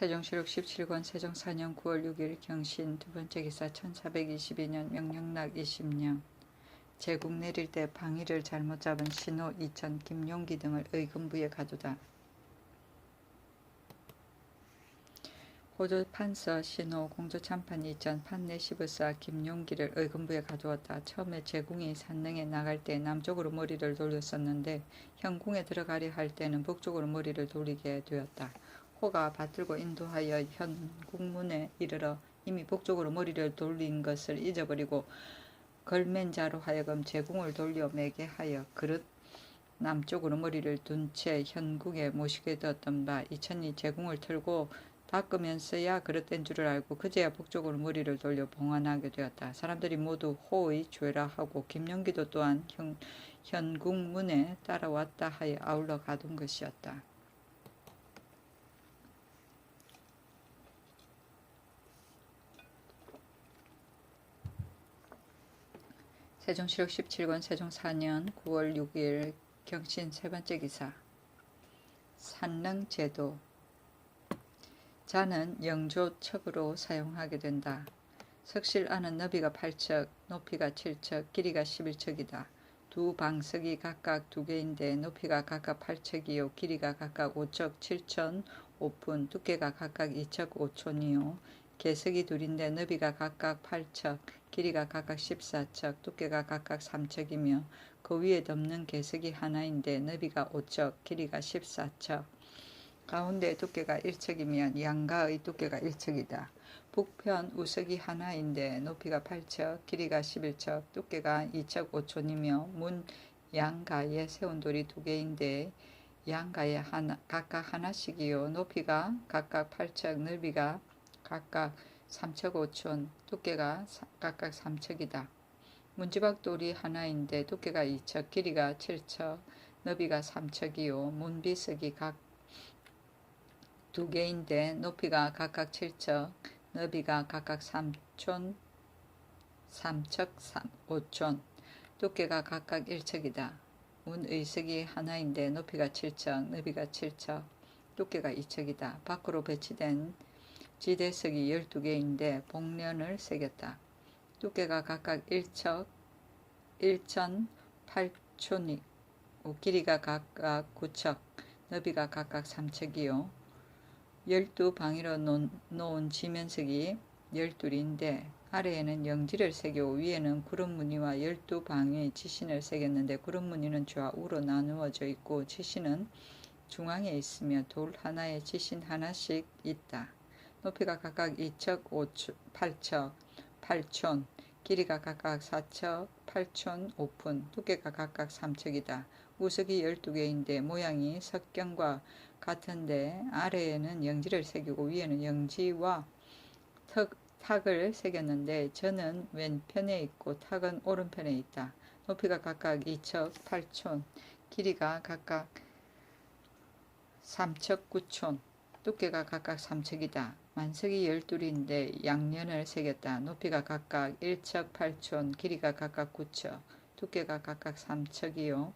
세종시록 17권 세종 4년 9월 6일 경신 두번째 기사 1422년 명령락 20년 제국 내릴 때 방위를 잘못 잡은 신호 이천 김용기 등을 의금부에 가두다. 호조 판서 신호 공조 참판 이천 판내 시부사 김용기를 의금부에 가두었다. 처음에 제궁이 산릉에 나갈 때 남쪽으로 머리를 돌렸었는데 현궁에 들어가려 할 때는 북쪽으로 머리를 돌리게 되었다. 호가 받들고 인도하여 현궁문에 이르러 이미 북쪽으로 머리를 돌린 것을 잊어버리고 걸맨 자로 하여금 제궁을 돌려 매게 하여 그릇 남쪽으로 머리를 둔 채 현궁에 모시게 되었던 바 이천이 제궁을 틀고 닦으면서야 그릇된 줄을 알고 그제야 북쪽으로 머리를 돌려 봉안하게 되었다. 사람들이 모두 호의 죄라 하고 김용기도 또한 현궁문에 따라왔다 하여 아울러 가둔 것이었다. 세종시록 17권 세종 4년 9월 6일 경신 세번째 기사 산릉제도 자는 영조척으로 사용하게 된다. 석실 안은 너비가 8척, 높이가 7척, 길이가 11척이다. 두 방석이 각각 2개인데 높이가 각각 8척이요 길이가 각각 5척 7천 5푼, 두께가 각각 2척 5촌이요 개석이 둘인데 너비가 각각 8척, 길이가 각각 14척, 두께가 각각 3척이며 그 위에 덮는 개석이 하나인데 너비가 5척, 길이가 14척, 가운데 두께가 1척이면 양가의 두께가 1척이다. 북편 우석이 하나인데 높이가 8척, 길이가 11척, 두께가 2척 5촌이며 문 양가에 세운 돌이 2개인데 양가에 각각 하나씩이요 높이가 각각 8척, 넓이가 각각 3척 5촌, 두께가 각각 3척이다. 문지박돌이 하나인데 두께가 2척, 길이가 7척, 넓이가 3척이요 문비석이 각 2개인데 높이가 각각 7척, 넓이가 각각 3촌, 3척 5촌, 두께가 각각 1척이다. 문의석이 하나인데 높이가 7척, 넓이가 7척, 두께가 2척이다. 밖으로 배치된 지대석이 12개인데 복련을 새겼다. 두께가 각각 1척, 1천 8촌이 길이가 각각 9척, 너비가 각각 3척이요 12방위로 놓은 지면석이 12인데 아래에는 영지를 새기고 위에는 구름무늬와 12방위 지신을 새겼는데 구름무늬는 좌우로 나누어져 있고 지신은 중앙에 있으며 돌 하나에 지신 하나씩 있다. 높이가 각각 2척 8척 8촌, 길이가 각각 4척 8촌 5푼, 두께가 각각 3척이다. 우석이 12개인데 모양이 석경과 같은데 아래에는 영지를 새기고 위에는 영지와 탁을 새겼는데 저는 왼편에 있고 탁은 오른편에 있다. 높이가 각각 2척 8촌, 길이가 각각 3척 9촌, 두께가 각각 3척이다. 만석이 12인데 양년을 새겼다. 높이가 각각 1척 8촌, 길이가 각각 9척, 두께가 각각 3척이요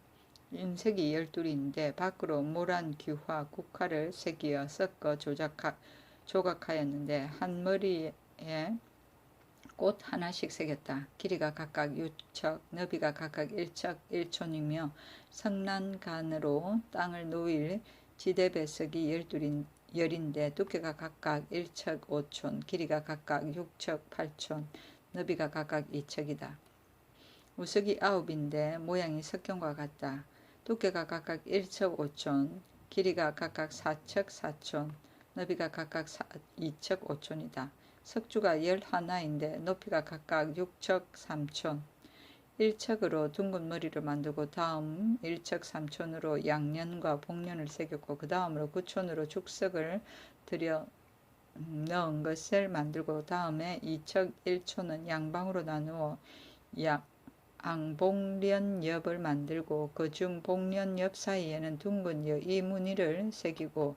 인석이 12인데 밖으로 모란 규화 국화를 새기어 섞어 조각하였는데 한 머리에 꽃 하나씩 새겼다. 길이가 각각 6척, 너비가 각각 1척 1촌이며 성난간으로 땅을 놓일 지대배석이 12열인데 두께가 각각 1척 5촌, 길이가 각각 6척 8촌, 너비가 각각 2척이다. 우석이 9인데 모양이 석경과 같다. 두께가 각각 1척 5촌, 길이가 각각 4척 4촌, 너비가 각각 2척 5촌이다. 석주가 11인데 높이가 각각 6척 3촌, 1척으로 둥근 머리를 만들고 다음 1척 3촌으로 양년과 복년을 새겼고 그 다음으로 9촌으로 죽석을 들여 넣은 것을 만들고 다음에 2척 1촌은 양방으로 나누어 앙복련엽을 만들고 그중 복련엽 사이에는 둥근 여의 무늬를 새기고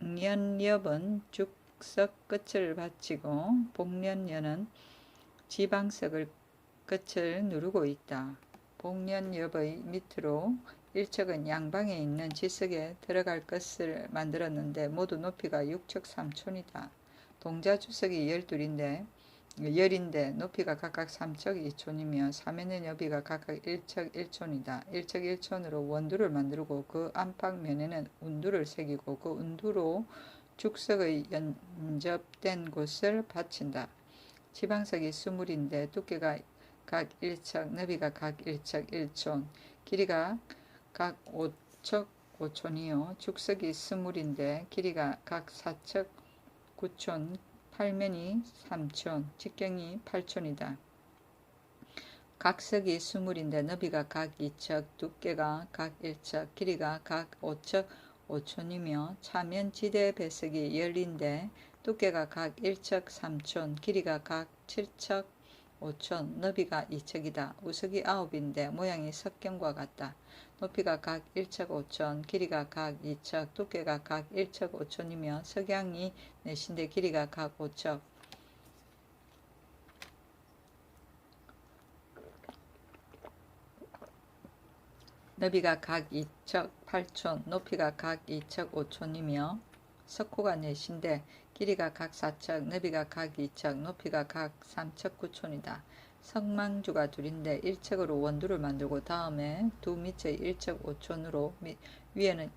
양련엽은 죽석 끝을 받치고 복련엽은 지방석을 끝을 누르고 있다. 복련엽의 밑으로 1척은 양방에 있는 지석에 들어갈 것을 만들었는데 모두 높이가 6척 3촌이다. 동자 주석이 12인데 높이가 각각 3척 2촌이며 사면의 여비가 각각 1척 1촌이다. 1척 1촌으로 원두를 만들고 그 안팎면에는 운두를 새기고 그 운두로 죽석의 연접된 곳을 받친다. 지방석이 20인데 두께가 각 1척, 너비가 각 1척 1촌, 길이가 각 5척 5촌이요. 죽석이 20인데 길이가 각 4척 9촌, 팔면이 3촌, 직경이 8촌이다. 각석이 20인데 너비가 각 2척, 두께가 각 1척, 길이가 각 5척 5촌이며 차면 지대 배석이 10인데 두께가 각 1척 3촌, 길이가 각 7척 5촌, 너비가 2척이다. 우석이 9인데 모양이 석경과 같다. 높이가 각 1척 5촌, 길이가 각 2척, 두께가 각 1척 5촌이며 석양이 4인데 길이가 각 5척. 너비가 각 2척 8촌, 높이가 각 2척 5촌이며 석호가 4인데 길이가 각 4척, 너비가 각 2척, 높이가 각 3척 9촌이다. 석망주가 2인데 1척으로 원두를 만들고 다음에 두 밑의 1척 5촌으로 위에는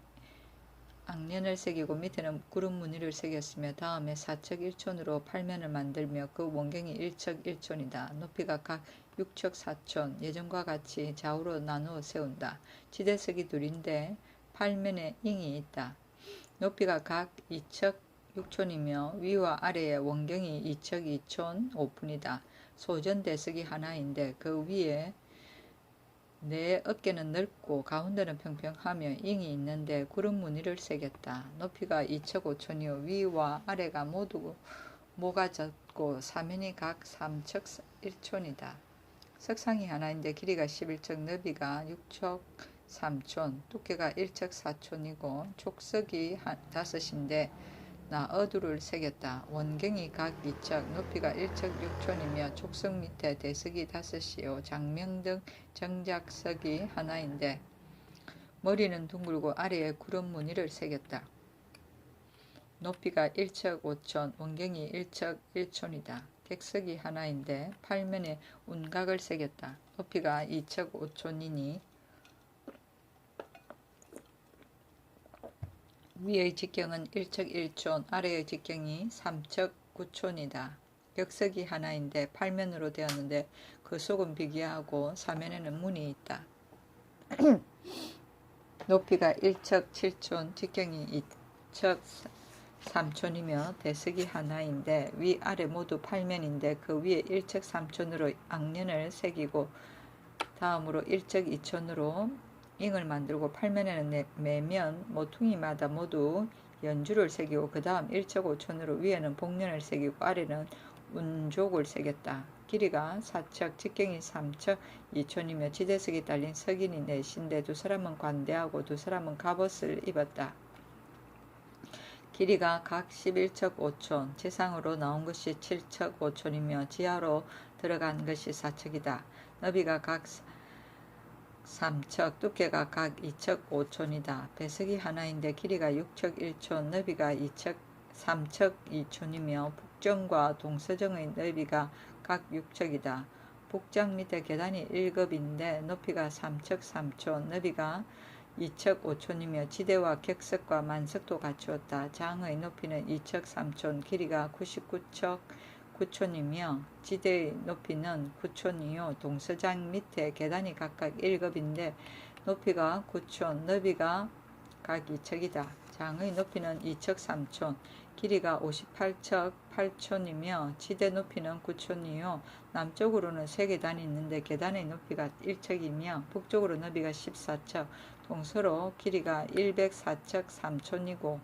악년을 새기고 밑에는 구름 무늬를 새겼으며 다음에 4척 1촌으로 팔면을 만들며 그 원경이 1척 1촌이다. 높이가 각 6척 4촌, 예전과 같이 좌우로 나누어 세운다. 지대석이 2인데 팔면에 잉이 있다. 높이가 각 2척 6촌이며 위와 아래에 원경이 2척 2촌 5분이다. 소전대석이 하나인데 그 위에 내 어깨는 넓고 가운데는 평평하며 잉이 있는데 구름 무늬를 새겼다. 높이가 2척 5촌이요 위와 아래가 모두 모가졌고 사면이 각 3척 1촌이다. 석상이 하나인데 길이가 11척, 너비가 6척 3촌, 두께가 1척 4촌이고 촉석이 5인데 나어두를 새겼다. 원경이 각 2척, 높이가 1척 6촌이며 촉석 밑에 대석이 5이요 장명 등 정작석이 하나인데 머리는 둥글고 아래에 구름 무늬를 새겼다. 높이가 1척 5촌, 원경이 1척 1촌이다. 객석이 하나인데 팔면에 운각을 새겼다. 높이가 2척 5촌이니 위의 직경은 1척 1촌, 아래의 직경이 3척 9촌이다. 격석이 하나인데 팔면으로 되었는데 그 속은 비기하고 사면에는 문이 있다. 높이가 1척 7촌, 직경이 2척 3촌이며 대석이 하나인데 위아래 모두 팔면인데 그 위에 1척 3촌으로 악년을 새기고 다음으로 1척 2촌으로 잉을 만들고 팔면에는 매면 모퉁이마다 모두 연주를 새기고 그 다음 1척 5촌으로 위에는 복년을 새기고 아래는 운족을 새겼다. 길이가 4척, 직경이 3척 2촌이며 지대석이 달린 석인이 4인데 두 사람은 관대하고 두 사람은 갑옷을 입었다. 길이가 각 11척 5촌, 지상으로 나온 것이 7척 5촌이며 지하로 들어간 것이 4척이다. 너비가 각 3척, 두께가 각 2척 5촌이다. 배석이 하나인데 길이가 6척 1촌, 너비가 3척 2촌이며 북정과 동서정의 너비가 각 6척이다. 북장 밑에 계단이 1급인데 높이가 3척 3촌, 너비가 2척 5촌이며 지대와 객석과 만석도 갖추었다. 장의 높이는 2척 3촌, 길이가 99척 9촌이며 지대의 높이는 9촌이요 동서장 밑에 계단이 각각 1급인데 높이가 9촌, 너비가 각 2척이다. 장의 높이는 2척 3촌, 길이가 58척 8촌이며 지대 높이는 9촌이요 남쪽으로는 3계단이 있는데 계단의 높이가 1척이며 북쪽으로 너비가 14척, 동서로 길이가 104척 3촌이고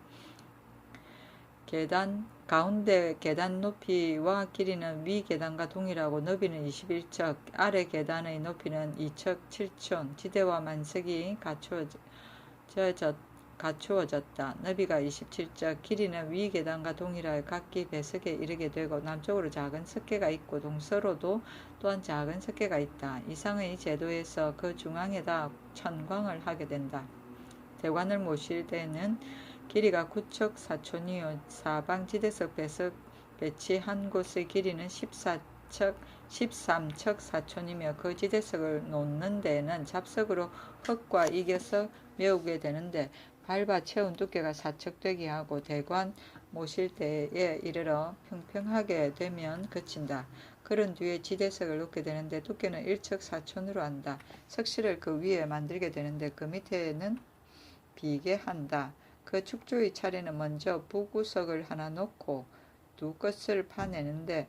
가운데 계단 높이와 길이는 위 계단과 동일하고 너비는 21척, 아래 계단의 높이는 2척 7촌, 지대와 만석이 갖추어졌 갖추어졌다. 너비가 27적, 길이는 위 계단과 동일하여 각기 배석에 이르게 되고 남쪽으로 작은 석계가 있고 동서로도 또한 작은 석계가 있다. 이상의 제도에서 그 중앙에다 천광을 하게 된다. 대관을 모실 때는 길이가 9척 4촌이요 사방 지대석 배치한 곳의 길이는 13척 4촌이며 그 지대석을 놓는 데는 잡석으로 흙과 이겨서 메우게 되는데 밟아 채운 두께가 4척 되게 하고 대관 모실 때에 이르러 평평하게 되면 그친다. 그런 뒤에 지대석을 놓게 되는데 두께는 1척 4촌으로 한다. 석실을 그 위에 만들게 되는데 그 밑에는 비게 한다. 그 축조의 차례는 먼저 부구석을 하나 놓고 두 끝을 파내는데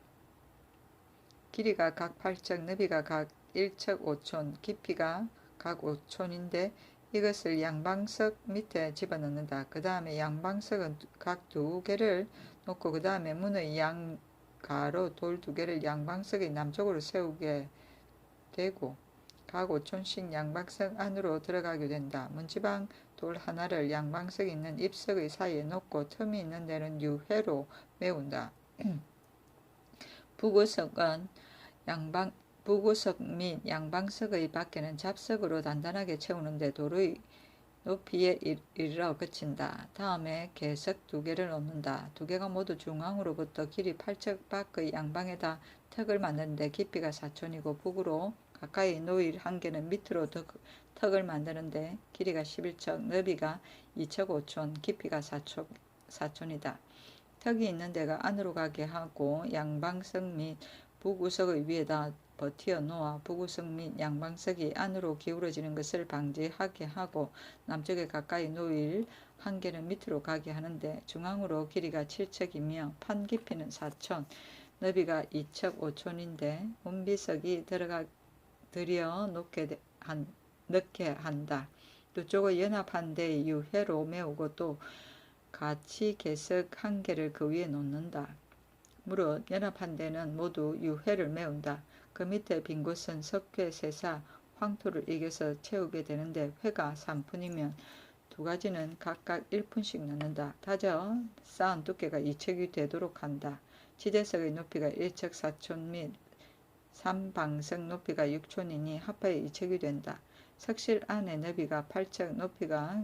길이가 각 8척, 너비가 각 1척 5촌, 깊이가 각 5촌인데 이것을 양방석 밑에 집어넣는다. 그 다음에 양방석은 각 2개를 놓고 그 다음에 문의 양가로 돌 2개를 양방석의 남쪽으로 세우게 되고 각 5촌씩 양방석 안으로 들어가게 된다. 문지방 돌 하나를 양방석이 있는 입석의 사이에 놓고 틈이 있는 데는 유회로 메운다. 부구석 및 양방석의 밖에는 잡석으로 단단하게 채우는데 돌의 높이에 이르러 그친다. 다음에 개석 2개를 놓는다. 2개가 모두 중앙으로부터 길이 8척 밖의 양방에다 턱을 만드는데 깊이가 4촌이고 북으로 가까이 놓일 한 개는 밑으로 턱을 만드는데 길이가 11척, 너비가 2척 5촌, 깊이가 4촌이다. 턱이 있는 데가 안으로 가게 하고 양방석 및 북우석의 위에다 버티어 놓아 북우석 및 양방석이 안으로 기울어지는 것을 방지하게 하고 남쪽에 가까이 놓일 한 개는 밑으로 가게 하는데 중앙으로 길이가 7척이며 판 깊이는 4촌, 너비가 2척 5촌인데 운비석이 들여 넣게 한다. 두 쪽을 연합한 데에 유회로 메우고 또 같이 개석 한 개를 그 위에 놓는다. 무릇 연합한 데는 모두 유회를 메운다. 그 밑에 빈 곳은 석회, 세사, 황토를 이겨서 채우게 되는데 회가 3푼이면 두 가지는 각각 1푼씩 넣는다. 다져 쌓은 두께가 2척이 되도록 한다. 지대석의 높이가 1척 4촌 및 3방석 높이가 6촌이니 합하여 2척이 된다. 석실 안의 너비가 8척, 높이가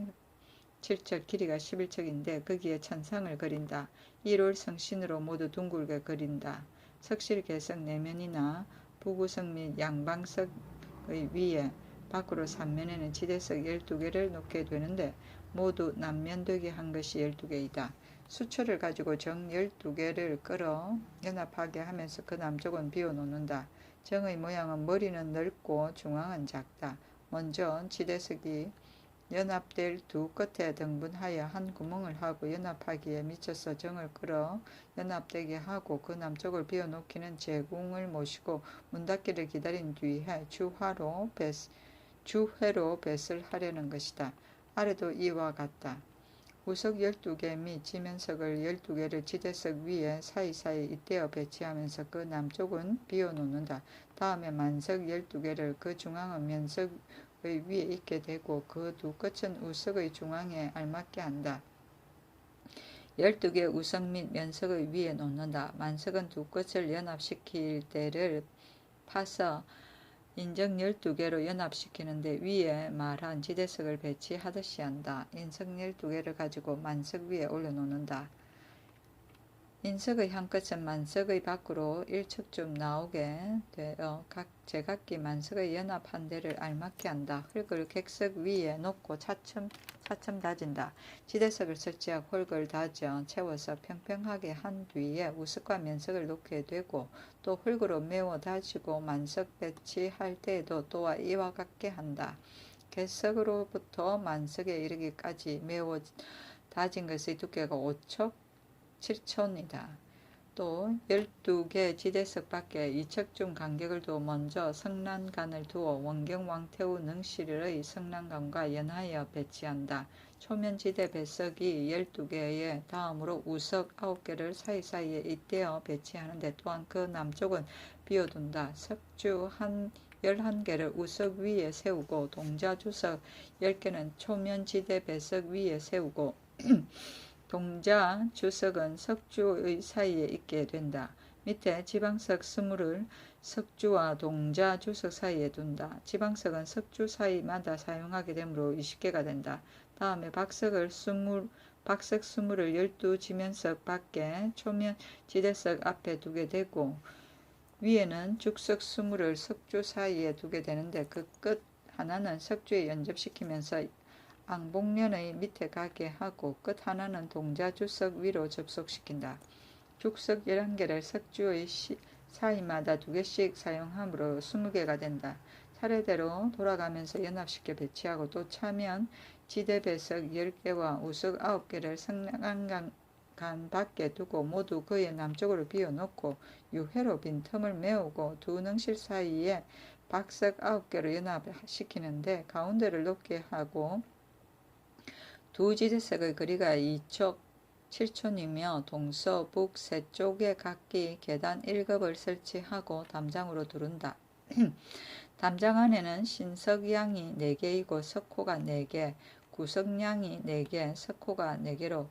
7척, 길이가 11척인데 거기에 천상을 그린다. 이를 성신으로 모두 둥글게 그린다. 석실 개석 내면이나 부구석 및 양방석의 위에 밖으로 3면에는 지대석 12개를 놓게 되는데 모두 남면되게 한 것이 12개이다. 수초를 가지고 정 12개를 끌어 연합하게 하면서 그 남쪽은 비워놓는다. 정의 모양은 머리는 넓고 중앙은 작다. 먼저 지대석이 연합될 두 끝에 등분하여 한 구멍을 하고 연합하기에 미쳐서 정을 끌어 연합되게 하고 그 남쪽을 비워놓기는 제궁을 모시고 문 닫기를 기다린 뒤에 주회로 뱃을 하려는 것이다. 아래도 이와 같다. 우석 12개 및 지면석을 12개를 지대석 위에 사이사이 잇대어 배치하면서 그 남쪽은 비워놓는다. 다음에 만석 12개를 그 중앙은 면석의 위에 있게 되고 그 두 끝은 우석의 중앙에 알맞게 한다. 12개 우석 및 면석의 위에 놓는다. 만석은 두 끝을 연합시킬 때를 파서 인석 12개로 연합시키는데 위에 말한 지대석을 배치하듯이 한다. 인석 12개를 가지고 만석 위에 올려놓는다. 인석의 한 끝은 만석의 밖으로 1척쯤 나오게 되어 각 제각기 만석의 연합한 데를 알맞게 한다. 흙을 객석 위에 놓고 차츰 다진다. 지대석을 설치하고 흙을 다져 채워서 평평하게 한 뒤에 우석과 면석을 놓게 되고 또 흙으로 메워 다지고 만석 배치할 때에도 또한 이와 같게 한다. 객석으로부터 만석에 이르기까지 메워 다진 것의 두께가 5척 7촌이다. 또 12개 지대석 밖에 2척쯤 간격을 두어 먼저 성난간을 두어 원경 왕태우 능실의 성난간과 연하여 배치한다. 초면지대 배석이 12개에 다음으로 우석 9개를 사이사이에 잇대어 배치하는데 또한 그 남쪽은 비워둔다. 석주 한 11개를 우석 위에 세우고 동자주석 10개는 초면지대 배석 위에 세우고 동자주석은 석주의 사이에 있게 된다. 밑에 지방석 20을 석주와 동자주석 사이에 둔다. 지방석은 석주 사이마다 사용하게 되므로 20개가 된다. 다음에 박석 20을 12지면석 밖에 초면 지대석 앞에 두게 되고 위에는 죽석 20을 석주 사이에 두게 되는데 그 끝 하나는 석주에 연접시키면서 앙복면의 밑에 가게 하고 끝 하나는 동자주석 위로 접속시킨다. 죽석 11개를 석주의 사이마다 2개씩 사용하므로 20개가 된다. 차례대로 돌아가면서 연합시켜 배치하고 또 차면 지대 배석 10개와 우석 9개를 성난간 밖에 두고 모두 그의 남쪽으로 비워놓고 유회로 빈 틈을 메우고 두 능실 사이에 박석 9개로 연합시키는데 가운데를 높게 하고 두 지대석의 거리가 2촉 7촌이며 동서, 북 세 쪽에 각기 계단 1급을 설치하고 담장으로 두른다. 담장 안에는 신석양이 4개이고 석호가 4개, 구석양이 4개, 석호가 4개로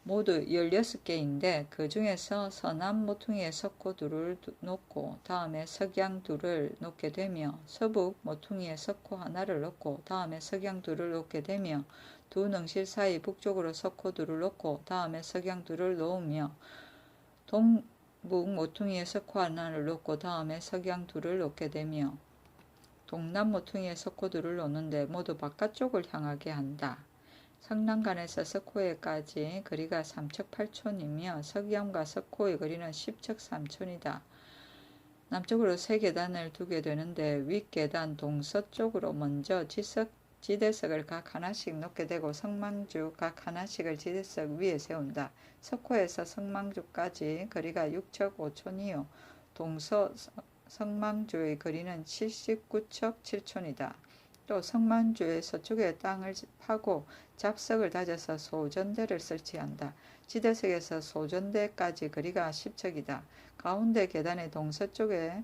모두 16개인데 그 중에서 서남 모퉁이에 석호 2를 놓고 다음에 석양 2를 놓게 되며 서북 모퉁이에 석호 하나를 놓고 다음에 석양 2를 놓게 되며 두 능실 사이 북쪽으로 석호 2를 놓고 다음에 석양 2를 놓으며 동북 모퉁이에 석호 하나를 놓고 다음에 석양 2를 놓게 되며 동남 모퉁이에 석호 2를 놓는데 모두 바깥쪽을 향하게 한다. 성난간에서 석호에까지 거리가 3척 8촌이며 석양과 석호의 거리는 10척 3촌이다. 남쪽으로 3계단을 두게 되는데 윗계단 동서쪽으로 먼저 지대석을 각 하나씩 놓게 되고 석망주 각 하나씩을 지대석 위에 세운다. 석호에서 석망주까지 거리가 6척 5촌이요 동서 석망주의 거리는 79척 7촌이다. 또 석망주의 서쪽에 땅을 파고 잡석을 다져서 소전대를 설치한다. 지대석에서 소전대까지 거리가 10척이다. 가운데 계단의 동서쪽에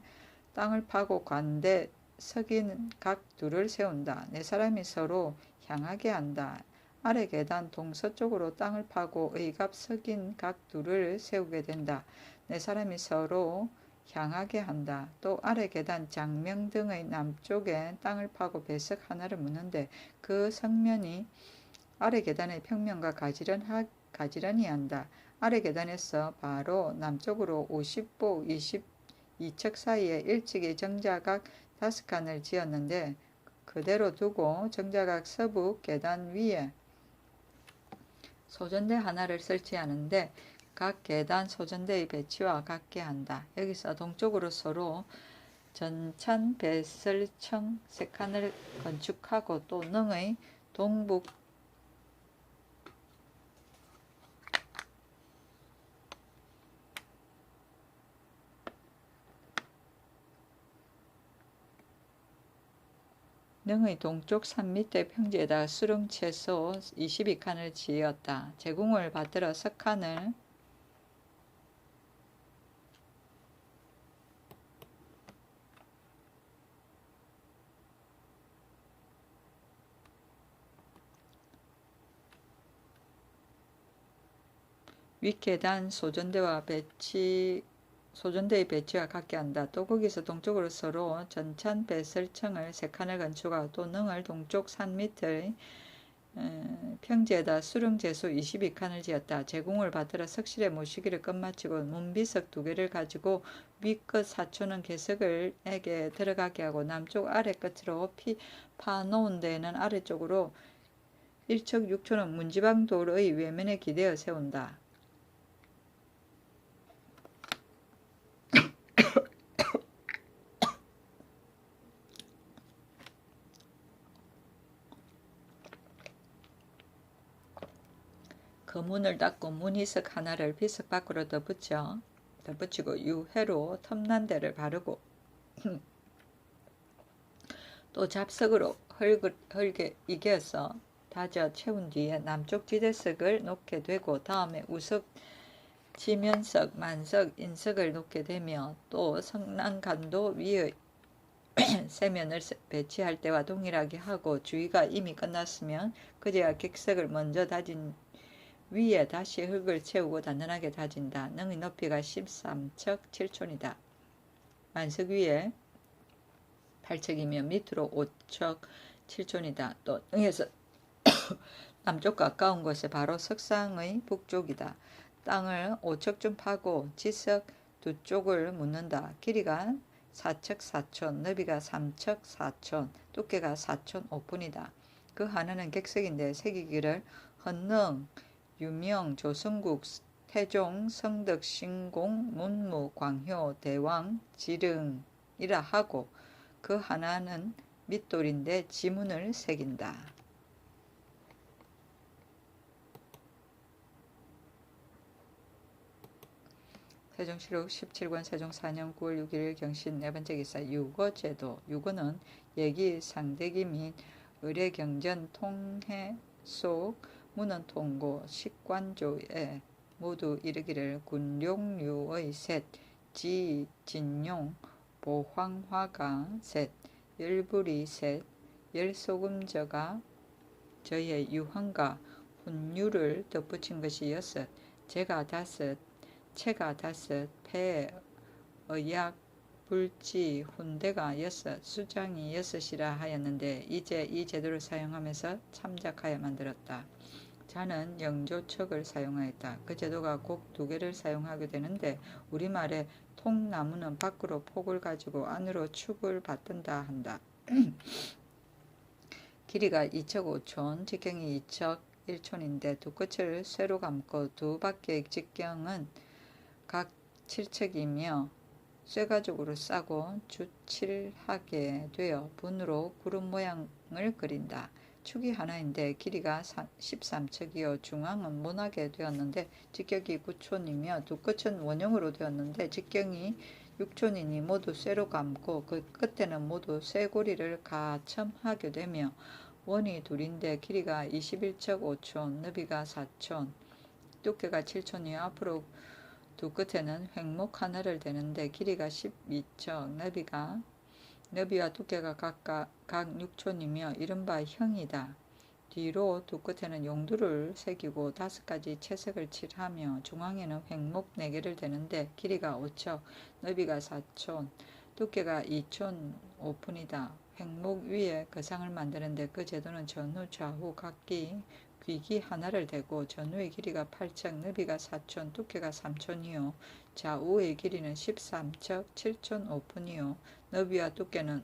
땅을 파고 관대 석인 각 2를 세운다. 4사람이 서로 향하게 한다. 아래 계단 동서쪽으로 땅을 파고 의갑 석인 각 2를 세우게 된다. 4사람이 서로 향하게 한다. 또 아래 계단 장명 등의 남쪽에 땅을 파고 배석 하나를 묻는데 그 성면이 아래 계단의 평면과 가지런히 한다. 아래 계단에서 바로 남쪽으로 50보 22척 사이에 일찍이 정자각 5칸을 지었는데 그대로 두고 정자각 서북 계단 위에 소전대 하나를 설치하는데 각 계단 소전대의 배치와 같게 한다. 여기서 동쪽으로 서로 전찬 배설청 3칸을 건축하고 또 능의 동북 능의 동쪽 산 밑에 평지에다 수릉 채소 22칸을 지었다. 제공을 받들어 석칸을 윗계단 소전대의 배치와 같게 한다. 또 거기서 동쪽으로 서로 전찬 배설청을 3칸을 건축하고 또 능을 동쪽 산 밑의 평지에다 수릉제수 22칸을 지었다. 제공을 받들어 석실에 모시기를 끝마치고 문비석 2개를 가지고 윗끝 사촌은 개석을에게 들어가게 하고 남쪽 아래 끝으로 파놓은 데에는 아래쪽으로 1척 6촌은 문지방 돌의 외면에 기대어 세운다. 그 문을 닫고 문이석 하나를 비석 밖으로 더 붙이고 유회로 틈난 데를 바르고 또 잡석으로 흙에 이겨서 다져 채운 뒤에 남쪽 지대석을 놓게 되고 다음에 우석, 지면석, 만석, 인석을 놓게 되며 또 성난간도 위의 세면을 배치할 때와 동일하게 하고 주의가 이미 끝났으면 그제야 객석을 먼저 다진 위에 다시 흙을 채우고 단단하게 다진다. 능의 높이가 13척 7촌이다. 만석 위에 8척이며 밑으로 5척 7촌이다. 또 능에서 남쪽 가까운 곳에 바로 석상의 북쪽이다. 땅을 5척쯤 파고 지석 두 쪽을 묻는다. 길이가 4척 4촌, 너비가 3척 4촌, 두께가 4촌 5분이다. 그 하나는 객석인데 새기기를 헌능, 유명, 조선국, 태종, 성덕, 신공, 문무, 광효, 대왕, 지릉이라 하고 그 하나는 밑돌인데 지문을 새긴다. 세종시록 17권 세종 4년 9월 6일 경신 네번째 기사 유거제도. 유거는 예기, 상대기 및 의례경전, 통해 속, 문헌 통고, 식관조에 모두 이르기를 군룡류의 셋, 지, 진용, 보황화가 셋, 열불이 셋, 열소금저가 저의 유황과 훈유를 덧붙인 것이 여섯, 제가 다섯, 체가 다섯, 폐, 의약, 불지, 훈대가 여섯, 수장이 여섯이라 하였는데 이제 이 제도를 사용하면서 참작하여 만들었다. 자는 영조척을 사용하였다. 그 제도가 곡 2개를 사용하게 되는데 우리말에 통나무는 밖으로 폭을 가지고 안으로 축을 받든다 한다. 길이가 2척 5촌, 직경이 2척 1촌인데 두 끝을 쇠로 감고 두 바퀴의 직경은 각 7척이며 쇠가죽으로 싸고 주칠하게 되어 분으로 구름 모양을 그린다. 축이 하나인데 길이가 13척이요 중앙은 모나게 되었는데 직경이 9촌이며 두 끝은 원형으로 되었는데 직경이 6촌이니 모두 쇠로 감고 그 끝에는 모두 쇠고리를 가첨하게 되며 원이 둘인데 길이가 21척 5촌, 너비가 4촌, 두께가 7촌이요 앞으로 두 끝에는 횡목 하나를 대는데 길이가 12척, 너비와 두께가 각각 6촌이며 이른바 형이다. 뒤로 두 끝에는 용두를 새기고 5가지 채색을 칠하며 중앙에는 횡목 4개를 대는데 길이가 5척, 너비가 4촌, 두께가 2촌 5분이다. 횡목 위에 거상을 만드는데 그 제도는 전후 좌우 각기 귀기 하나를 대고 전후의 길이가 8척, 너비가 4촌, 두께가 3촌이요 좌우의 길이는 13척 7촌 5분이요 너비와 두께는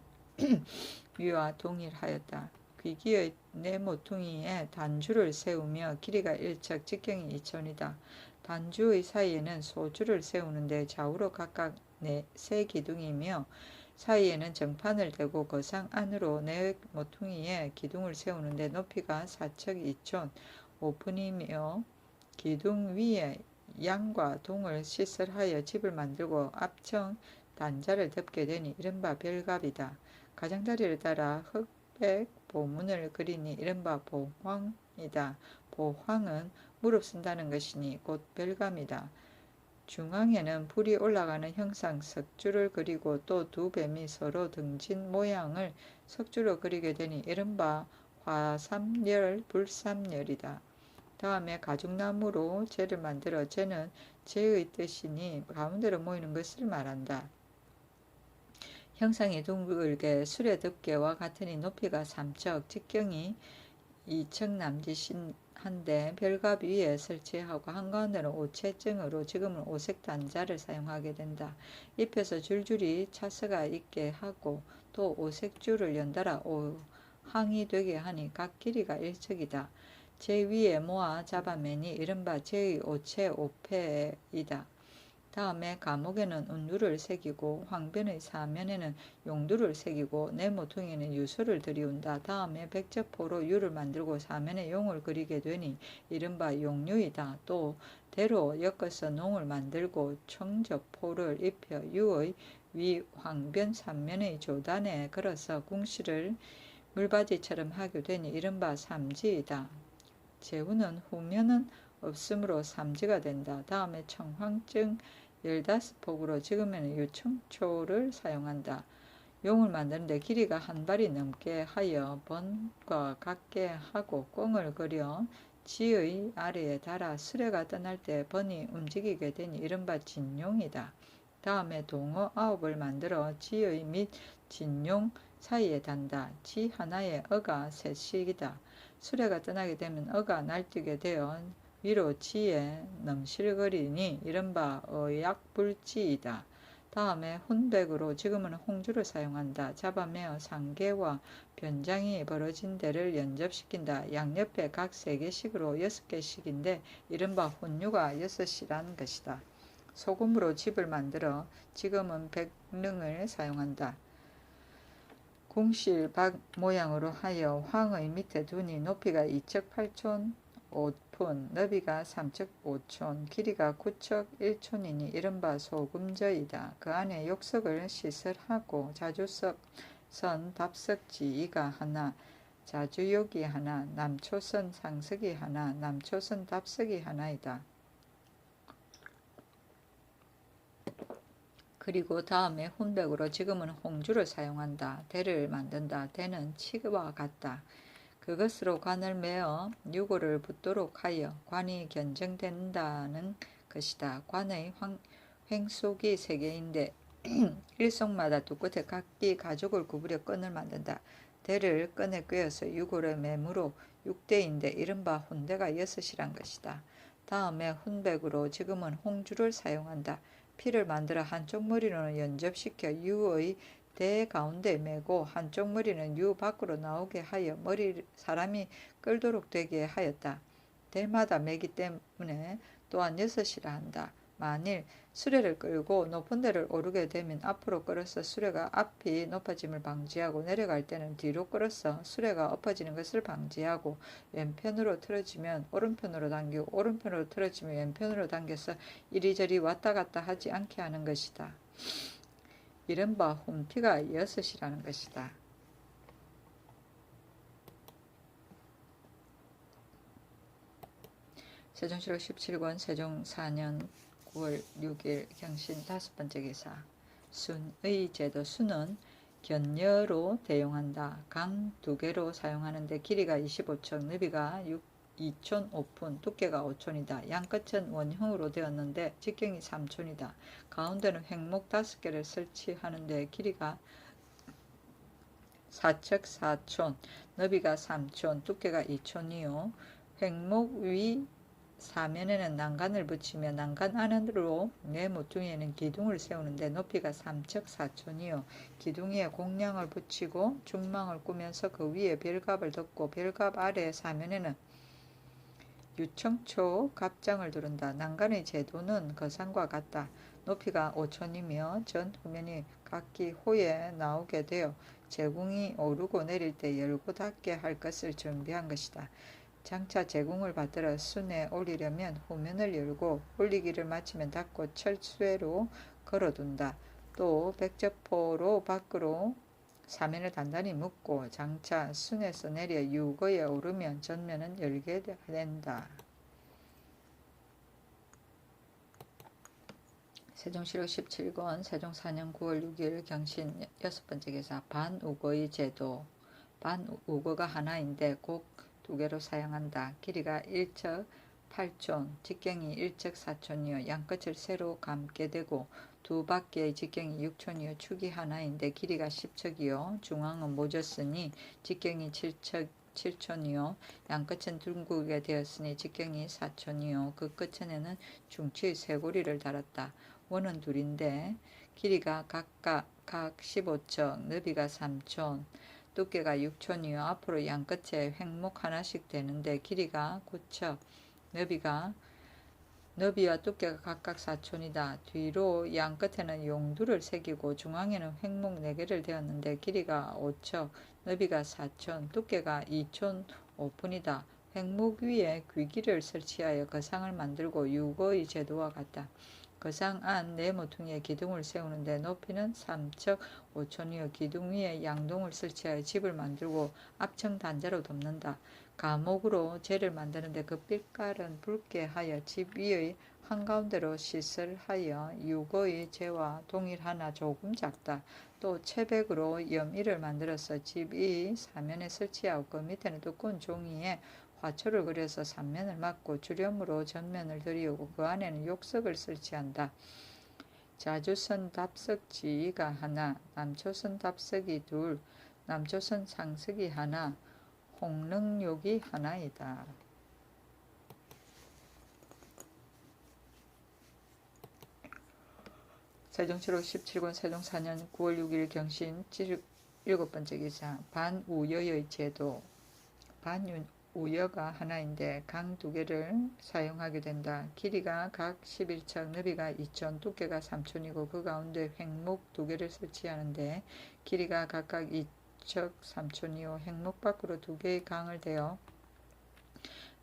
위와 동일하였다. 귀기의 네 모퉁이에 단주를 세우며 길이가 1척, 직경이 2촌이다. 단주의 사이에는 소주를 세우는데 좌우로 각각 3 기둥이며 사이에는 정판을 대고 거상 안으로 네 모퉁이에 기둥을 세우는데 높이가 4척 2촌 5분이며 기둥 위에 양과 동을 시설하여 집을 만들고 앞청 단자를 덮게 되니 이른바 별갑이다. 가장자리를 따라 흑백 보문을 그리니 이른바 보황이다. 보황은 무릎 쓴다는 것이니 곧 별감이다. 중앙에는 불이 올라가는 형상 석주를 그리고 또 두 뱀이 서로 등진 모양을 석주로 그리게 되니 이른바 화삼열 불삼열이다. 다음에 가죽나무로 재를 만들어 재는 재의 뜻이니 가운데로 모이는 것을 말한다. 형상이 둥글게 수레덮개와 같으니 높이가 3척, 직경이 2척 남짓한데 별갑 위에 설치하고 한가운데는 오체증으로 지금은 오색 단자를 사용하게 된다. 잎에서 줄줄이 차서가 있게 하고 또 오색줄을 연달아 오항이 되게 하니 각 길이가 1척이다. 제 위에 모아 잡아매니 이른바 제의 오체 오패이다. 다음에 감옥에는 운두를 새기고 황변의 사면에는 용두를 새기고 네 모퉁이에는 유소를 들이운다. 다음에 백제포로 유를 만들고 사면에 용을 그리게 되니 이른바 용유이다. 또 대로 엮어서 농을 만들고 청저포를 입혀 유의 위 황변 삼면의 조단에 걸어서 궁시를 물바지처럼 하게 되니 이른바 삼지이다. 제후는 후면은 없으므로 삼지가 된다. 다음에 청황증 15폭으로 지금에는 유청초를 사용한다. 용을 만드는데 길이가 한 발이 넘게 하여 번과 같게 하고 꽁을 그려 지의 아래에 달아 수레가 떠날 때 번이 움직이게 되니 이른바 진용이다. 다음에 동어 9을 만들어 지의 및 진용 사이에 단다. 지 하나에 어가 셋씩이다. 수레가 떠나게 되면 어가 날뛰게 되어 위로 지에 넘실거리니 이른바 어약불지이다. 다음에 혼백으로 지금은 홍주를 사용한다. 잡아매어 상계와 변장이 벌어진 데를 연접시킨다. 양옆에 각 3개씩으로 6개씩인데 이른바 혼유가 6이라는 것이다. 소금으로 집을 만들어 지금은 백릉을 사용한다. 궁실박 모양으로 하여 황의 밑에 두니 높이가 2척 8촌 5푼, 너비가 3척 5촌, 길이가 9척 1촌이니 이른바 소금저이다. 그 안에 욕석을 시설하고 자주석,선, 답석지 이가 하나, 자주욕이 하나, 남초선 상석이 하나, 남초선 답석이 하나이다. 그리고 다음에 혼백으로 지금은 홍주를 사용한다. 대를 만든다. 대는 치와 같다. 그것으로 관을 메어 유골을 붙도록 하여 관이 견정된다는 것이다. 관의 횡속이 3개인데 일속마다 두 끝에 각기 가죽을 구부려 끈을 만든다. 대를 끈에 꿰어서 유골의 매무로 6대인데 이른바 혼대가 6이란 것이다. 다음에 혼백으로 지금은 홍주를 사용한다. 피를 만들어 한쪽 머리로는 연접시켜 유의 대 가운데 메고 한쪽 머리는 유 밖으로 나오게 하여 사람이 끌도록 되게 하였다. 대마다 매기 때문에 또한 6이라 한다. 만일 수레를 끌고 높은 데를 오르게 되면 앞으로 끌어서 수레가 앞이 높아짐을 방지하고 내려갈 때는 뒤로 끌어서 수레가 엎어지는 것을 방지하고 왼편으로 틀어지면 오른편으로 당기고 오른편으로 틀어지면 왼편으로 당겨서 이리저리 왔다 갔다 하지 않게 하는 것이다. 이른바 홈피가 6이라는 것이다. 세종시록 17권 세종 4년 9월 6일 경신 5번째 기사. 순의 제도. 순은 견녀로 대용한다. 강 2개로 사용하는데 길이가 25척, 너비가 2촌 5푼, 두께가 5촌이다. 양끝은 원형으로 되었는데 직경이 3촌이다. 가운데는 횡목 5개를 설치하는데 길이가 4척 4촌, 너비가 3촌, 두께가 2촌이요. 횡목 위 사면에는 난간을 붙이며 난간 안으로 내 모퉁이에는 기둥을 세우는데 높이가 3척 4촌이요. 기둥 위에 공량을 붙이고 중망을 꾸면서 그 위에 별갑을 덮고 별갑 아래 사면에는 유청초 갑장을 두른다. 난간의 제도는 거상과 같다. 높이가 5촌이며 전 후면이 각기 호에 나오게 되어 제궁이 오르고 내릴 때 열고 닫게 할 것을 준비한 것이다. 장차 제궁을 받들어 순에 올리려면 후면을 열고 올리기를 마치면 닫고 철수회로 걸어둔다. 또 백접포로 밖으로 사면을 단단히 묶고 장차 순에서 내려 유거에 오르면 전면은 열게 된다. 세종시록 17권 세종 4년 9월 6일 경신 6번째 기사. 반우거의 제도. 반우거가 하나인데 곡 2개로 사용한다. 길이가 1척 8촌, 직경이 1척 4촌이요. 양끝을 세로 감게 되고 두 바퀴의 직경이 6촌이요. 축이 하나인데 길이가 10척이요. 중앙은 모졌으니 직경이 7촌이요. 양끝은 둥글게 되었으니 직경이 4촌이요. 그 끝에는 중치의 쇠고리를 달았다. 원은 둘인데 길이가 각각 15척, 너비가 3촌, 두께가 6촌이요. 앞으로 양끝에 횡목 하나씩 되는데 길이가 9척, 너비와 두께가 각각 4촌이다. 뒤로 양끝에는 용두를 새기고 중앙에는 횡목 4개를 되었는데 길이가 5척, 너비가 4촌, 두께가 2촌 5푼이다. 횡목 위에 귀기를 설치하여 거상을 만들고 유거의 제도와 같다. 거상 안 네 모퉁이에 기둥을 세우는데 높이는 3척 5촌이요. 기둥 위에 양동을 설치하여 집을 만들고 앞청 단자로 덮는다. 가목으로 재를 만드는데 그 빛깔은 붉게 하여 집 위의 한가운데로 시설하여 유고의 재와 동일하나 조금 작다. 또 채백으로 염이를 만들어서 집 이 사면에 설치하고 그 밑에는 두꺼운 종이에 화초를 그려서 삼면을 막고 주렴으로 전면을 들이우고 그 안에는 욕석을 설치한다. 자주선 답석지가 하나, 남초선 답석이 둘, 남초선 상석이 하나, 홍릉욕이 하나이다. 세종치록 17권 세종 4년 9월 6일 경신 7번째 기사. 반우여의 제도. 반우여가 하나인데 강 두 개를 사용하게 된다. 길이가 각 11척, 너비가 2천, 두께가 3촌이고 그 가운데 횡목 두 개를 설치하는데 길이가 각각 2척 3촌이요 횡목 밖으로 두 개의 강을 대어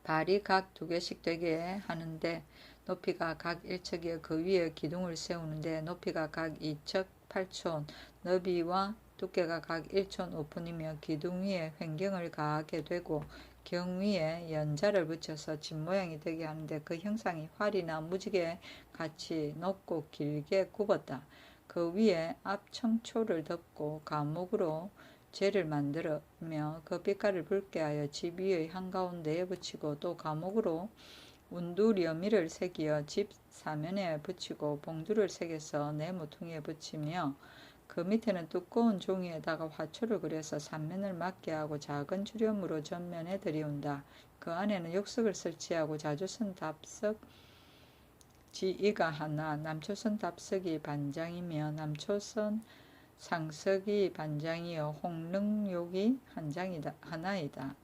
발이 각 두 개씩 되게 하는데 높이가 각 1척이어 그 위에 기둥을 세우는데 높이가 각 2척 8촌, 너비와 두께가 각 1촌 5푼이며 기둥 위에 횡경을 가하게 되고 경 위에 연자를 붙여서 집 모양이 되게 하는데 그 형상이 활이나 무지개 같이 높고 길게 굽었다. 그 위에 앞 청초를 덮고 감옥으로 재를 만들며 그 빛깔을 붉게 하여 집 위의 한가운데에 붙이고 또 감옥으로 운두려미를 새기어 집 사면에 붙이고 봉두를 새겨서 내 모퉁이에 붙이며 그 밑에는 두꺼운 종이에다가 화초를 그려서 삼면을 막게 하고 작은 주렴으로 전면에 들이운다. 그 안에는 욕석을 설치하고 자주선 답석 지이가 하나, 남초선 답석이 반장이며 남초선 상석이 반장이요 홍릉욕이 하나이다.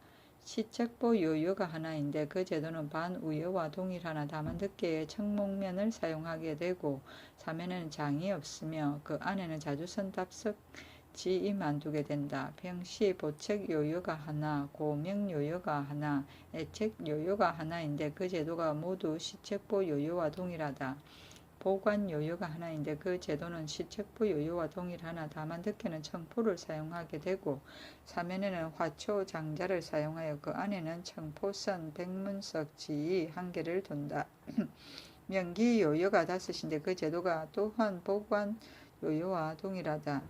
시책보 요요가 하나인데 그 제도는 반우여와 동일하나 다만 덮개에 청목면을 사용하게 되고 사면에는 장이 없으며 그 안에는 자주선 답석 지이만 두게 된다. 병시 보책 요요가 하나, 고명 요요가 하나, 애책 요요가 하나인데 그 제도가 모두 시책보 요요와 동일하다. 보관 요요가 하나인데 그 제도는 시책부 요요와 동일하나 다만 덮개는 청포를 사용하게 되고 사면에는 화초 장자를 사용하여 그 안에는 청포선 백문석 지이 한 개를 둔다. 명기 요요가 5인데 그 제도가 또한 보관 요요와 동일하다.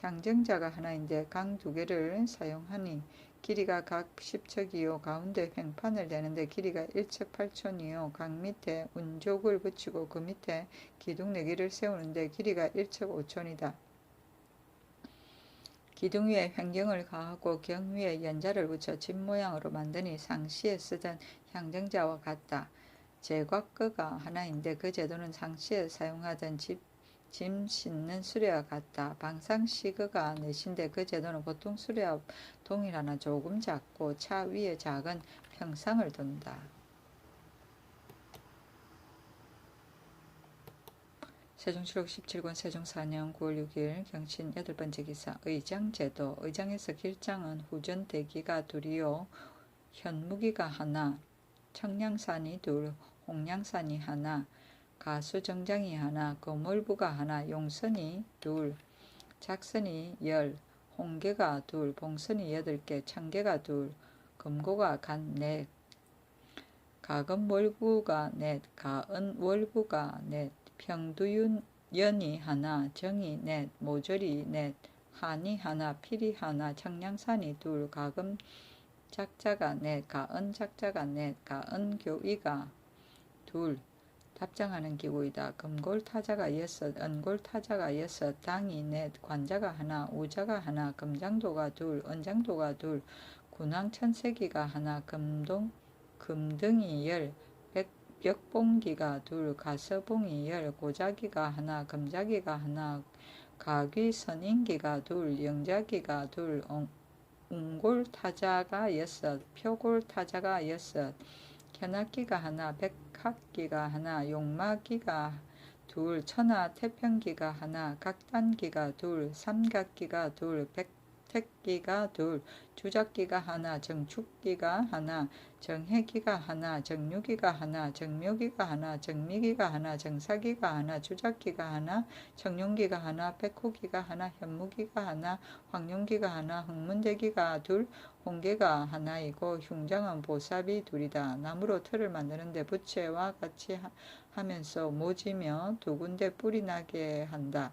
향정자가 하나인데 강 두 개를 사용하니 길이가 각 10척이요 가운데 횡판을 대는데 길이가 1척 8촌이요 각 밑에 운족을 붙이고 그 밑에 기둥 4개를 세우는데 길이가 1척 5촌이다. 기둥 위에 횡경을 가하고 경 위에 연자를 붙여 집 모양으로 만드니 상시에 쓰던 향정자와 같다. 제곽거가 하나인데 그 제도는 상시에 사용하던 짐 싣는 수레와 같다. 방상시거가 넷인데 그 제도는 보통 수레와 동일하나 조금 작고 차 위에 작은 평상을 둔다. 세종치록 17권 세종 4년 9월 6일 경신 8번째 기사. 의장제도. 의장에서 길장은 후전 대기가 둘이요 현무기가 하나, 청량산이 둘, 홍량산이 하나, 가수정장이 하나, 거물부가 하나, 용선이 둘, 작선이 10, 홍계가 둘, 봉선이 8개, 청계가 둘, 금고가 간 넷, 가금월부가 넷, 가은월부가 넷, 평두연이 하나, 정이 넷, 모조리 넷, 한이 하나, 필이 하나, 청량산이 둘, 가금 작자가 넷, 가은 작자가 넷, 가은교이가 둘, 답장하는 기구이다. 금골타자가 6, 은골타자가 6, 당이 넷, 관자가 하나, 우자가 하나, 금장도가 둘, 은장도가 둘, 군왕천세기가 하나, 금등이 10, 벽봉기가 둘, 가서봉이 10, 고자기가 하나, 금자기가 하나, 가귀선인기가 둘, 영자기가 둘, 웅골타자가 6, 표골타자가 6, 현악기가 하나, 백학기가 하나, 용마기가 둘, 천하태평기가 하나, 각단기가 둘, 삼각기가 둘, 정택기가 둘, 주작기가 하나, 정축기가 하나, 정해기가 하나, 정유기가 하나, 정묘기가 하나, 정미기가 하나, 정사기가 하나, 주작기가 하나, 청룡기가 하나, 백호기가 하나, 현무기가 하나, 황룡기가 하나, 흥문대기가 둘, 홍계가 하나이고 흉장은 보삽이 둘이다. 나무로 틀을 만드는데 부채와 같이 하면서 모지며 두 군데 뿔이 나게 한다.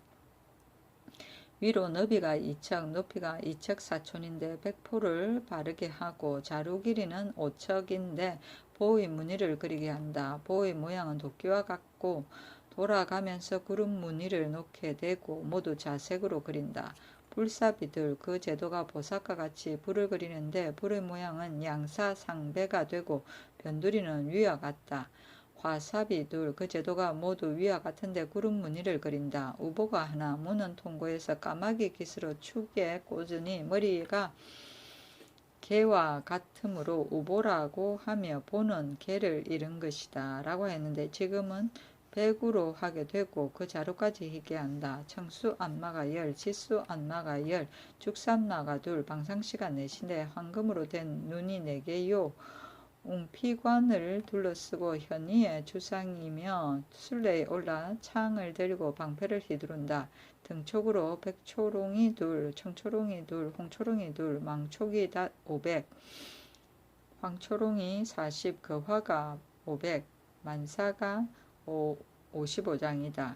위로 너비가 2척, 높이가 2척 4촌인데 백포를 바르게 하고 자루 길이는 5척인데 보의 무늬를 그리게 한다. 보의 모양은 도끼와 같고 돌아가면서 구름 무늬를 놓게 되고 모두 자색으로 그린다. 불사비들 그 제도가 보석과 같이 불을 그리는데 불의 모양은 양사상배가 되고 변두리는 위와 같다. 화사비둘 그 제도가 모두 위와 같은데 구름 무늬를 그린다. 우보가 하나 무는 통고에서 까마귀 깃으로 축에 꽂으니 머리가 개와 같으므로 우보라고 하며 보는 개를 잃은 것이다 라고 했는데 지금은 백으로 하게 되고 그 자루까지 희게 한다. 청수 안마가 열, 지수 안마가 열, 죽산마가 둘, 방상시가 넷인데 황금으로 된 눈이 4개요. 웅피관을 둘러쓰고 현이의 주상이며 순례에 올라 창을 들고 방패를 휘두른다. 등촉으로 백초롱이 둘, 청초롱이 둘, 홍초롱이 둘, 망촉이 500, 황초롱이 40, 거화가 500, 만사가 55장이다.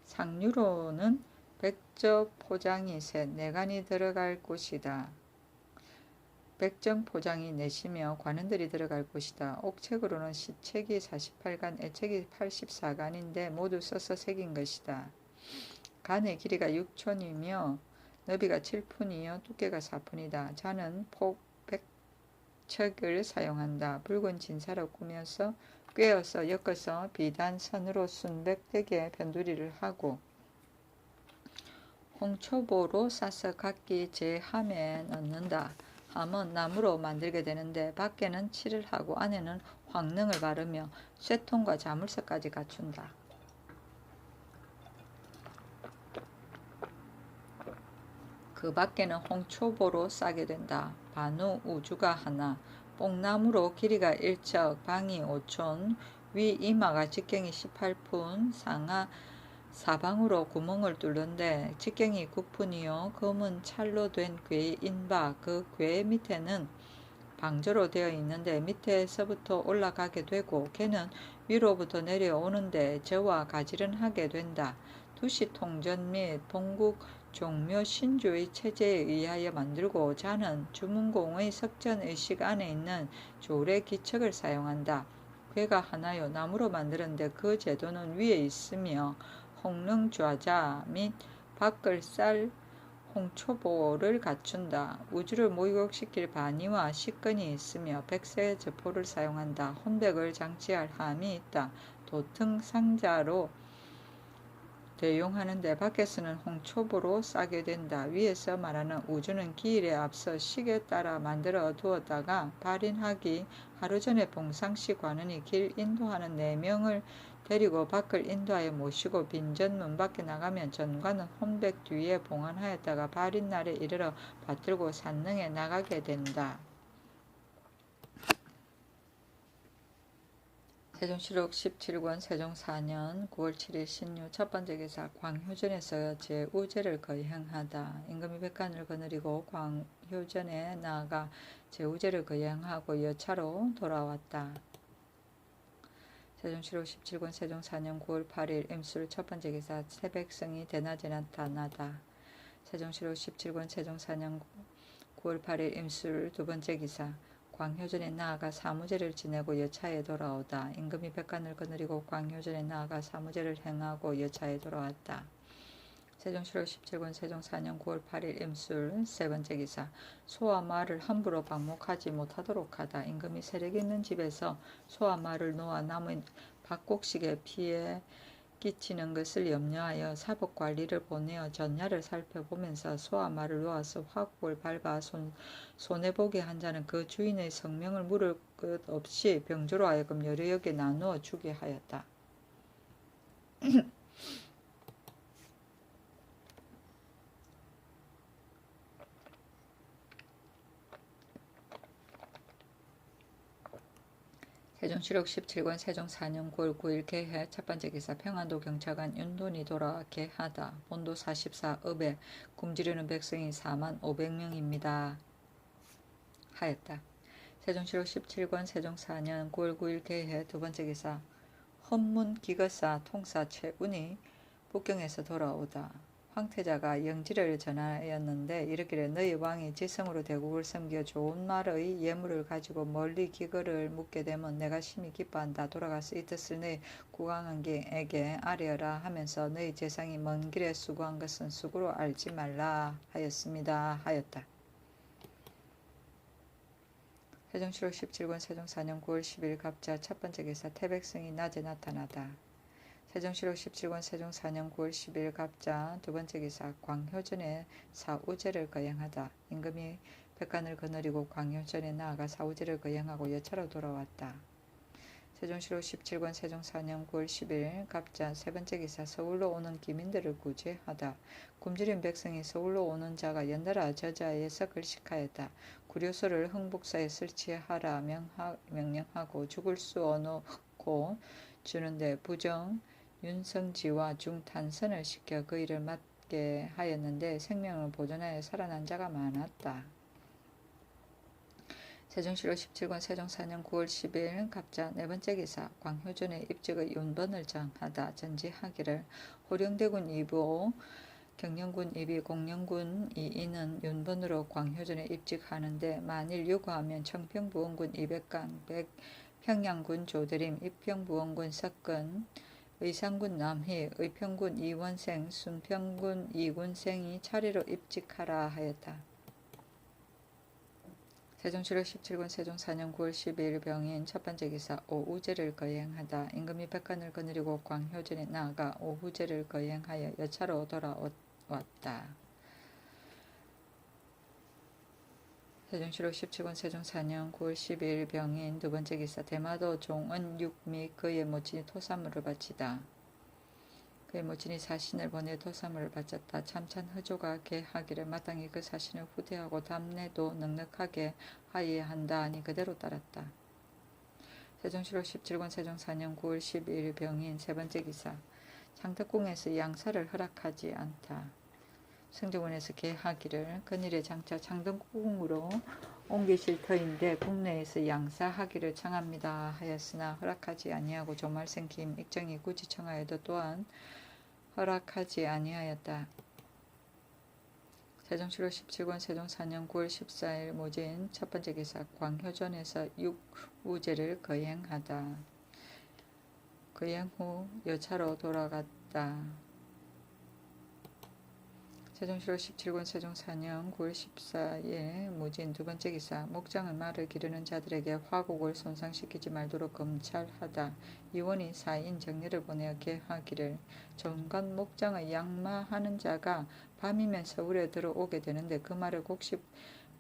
상류로는 백저 포장이 셋, 내간이 들어갈 곳이다. 백정 포장이 넷이며 관원들이 들어갈 곳이다. 옥책으로는 시책이 48간, 애책이 84간인데 모두 써서 새긴 것이다. 간의 길이가 6촌이며 너비가 7푼이요 두께가 4푼이다. 자는 폭 100척을 사용한다. 붉은 진사로 꾸며서 꿰어서 엮어서 비단선으로 순백되게 변두리를 하고 홍초보로 싸서 각기 제 함에 넣는다. 함은 나무로 만들게 되는데 밖에는 칠을 하고 안에는 황능을 바르며 쇠통과 자물쇠까지 갖춘다. 그 밖에는 홍초보로 싸게 된다. 반우 우주가 하나, 뽕나무로 길이가 1척, 방이 5촌, 위 이마가 직경이 18푼, 상하 사방으로 구멍을 뚫는데 직경이 9푼이요 검은 찰로 된 궤의 인바 그 궤 밑에는 방조로 되어 있는데 밑에서부터 올라가게 되고 걔는 위로부터 내려오는데 저와 가지런하게 된다. 두시통전 및 본국 종묘 신주의 체제에 의하여 만들고 자는 주문공의 석전의식 안에 있는 조례 기척을 사용한다. 궤가 하나요 나무로 만드는데 그 제도는 위에 있으며 홍릉좌자 및 밖을 쌀 홍초보를 갖춘다. 우주를 모욕시킬 반이와 식근이 있으며 백세 저포를 사용한다. 혼백을 장치할 함이 있다. 도등 상자로 대용하는데 밖에서는 홍초보로 싸게 된다. 위에서 말하는 우주는 기일에 앞서 식에 따라 만들어 두었다가 발인하기 하루 전에 봉상시 관원이 길 인도하는 4명을 데리고 밖을 인도하여 모시고 빈전문 밖에 나가면 전관은 혼백 뒤에 봉안하였다가 발인날에 이르러 받들고 산능에 나가게 된다. 세종시록 17권 세종 4년 9월 7일 신유 첫 번째 기사 광효전에서 제우제를 거행하다. 임금이 백관을 거느리고 광효전에 나아가 제우제를 거행하고 여차로 돌아왔다. 세종시록 17권 세종 4년 9월 8일 임술 첫 번째 기사 새백성이 대낮에 나타나다. 세종시록 17권 세종 4년 9월 8일 임술 두 번째 기사 광효전에 나아가 사무제를 지내고 여차에 돌아오다. 임금이 백관을 거느리고 광효전에 나아가 사무제를 행하고 여차에 돌아왔다. 세종시록 17권 세종 4년 9월 8일 임술 세 번째 기사 소와 말을 함부로 방목하지 못하도록 하다. 임금이 세력 있는 집에서 소와 말을 놓아 남은 박곡식에 피해 끼치는 것을 염려하여 사법관리를 보내어 전야를 살펴보면서 소와 말을 놓아서 화국을 밟아 손해보게 한 자는 그 주인의 성명을 물을 것 없이 병조로 하여금 여러 역에 나누어 주게 하였다. 세종시록 17권 세종 4년 9월 9일 개해 첫 번째 기사 평안도 경찰관 윤돈이 돌아와 개하다. 본도 44읍에 굶주리는 백성이 4만 500명입니다. 하였다. 세종시록 17권 세종 4년 9월 9일 개해 두 번째 기사 헌문 기거사 통사 최운이 북경에서 돌아오다. 황태자가 영지를 전하였는데 이르기를 너희 왕이 지성으로 대국을 섬겨 좋은 말의 예물을 가지고 멀리 기거를 묻게 되면 내가 심히 기뻐한다. 돌아가서 이 뜻을 너희 국왕에게 아뢰어라 하면서 너희 재상이 먼 길에 수고한 것은 수고로 알지 말라 하였습니다. 하였다. 세종시록 17권 세종 4년 9월 10일 갑자 첫 번째 기사 태백성이 낮에 나타나다. 세종시록 17권 세종 4년 9월 10일 갑자 두 번째 기사 광효전에 사우제를 거행하다. 임금이 백관을 거느리고 광효전에 나아가 사우제를 거행하고 여차로 돌아왔다. 세종시록 17권 세종 4년 9월 10일 갑자 세 번째 기사 서울로 오는 기민들을 구제하다. 굶주린 백성이 서울로 오는 자가 연달아 저자에 석을 식하였다. 구료소를 흥북사에 설치하라 명령하고 죽을 수 어놓고 주는데 부정 윤성지와 중탄선을 시켜 그 일을 맡게 하였는데 생명을 보존하여 살아난 자가 많았다. 세종시록 17권 세종 4년 9월 10일 갑자 네 번째 기사 광효전에 입직의 윤번을 정하다. 전지하기를 호령대군 2부 경영군 2비 공영군 2인은 윤번으로 광효전에 입직하는데 만일 요구하면 청평부원군 200강 평양군 조대림 입평부원군 석근 의상군 남희 의평군 이원생 순평군 이군생이 차례로 입직하라 하였다. 세종시록 17권 세종 4년 9월 12일 병인 첫 번째 기사 오후제를 거행하다. 임금이 백관을 거느리고 광효전에 나아가 오후제를 거행하여 여차로 돌아왔다. 세종시록 17권 세종 4년 9월 12일 병인 두 번째 기사 대마도 종은육 및 그의 모친이 토사물을 바치다. 그의 모친이 사신을 보내 토사물을 바쳤다. 참찬 허조가 개하기를 마땅히 그 사신을 후대하고 답례도 넉넉하게 하여한다 하니 그대로 따랐다. 세종시록 17권 세종 4년 9월 12일 병인 세 번째 기사 창덕궁에서 양사를 허락하지 않다. 승정원에서 개하기를 근일에 장차 창덕궁으로 옮기실 터인데 국내에서 양사하기를 청합니다 하였으나 허락하지 아니하고 조말생 김 익정이 굳이 청하여도 또한 허락하지 아니하였다. 세종시록 17권 세종 4년 9월 14일 모진 첫 번째 기사 광효전에서 육우제를 거행하다. 거행 후 여차로 돌아갔다. 세종시록 17권 세종 4년 9월 14일 모진 두 번째 기사 목장의 말을 기르는 자들에게 화곡을 손상시키지 말도록 검찰하다. 이원이 4인 정례를 보내어 개하기를 종간 목장의 양마하는 자가 밤이면 서울에 들어오게 되는데 그 말을 곡식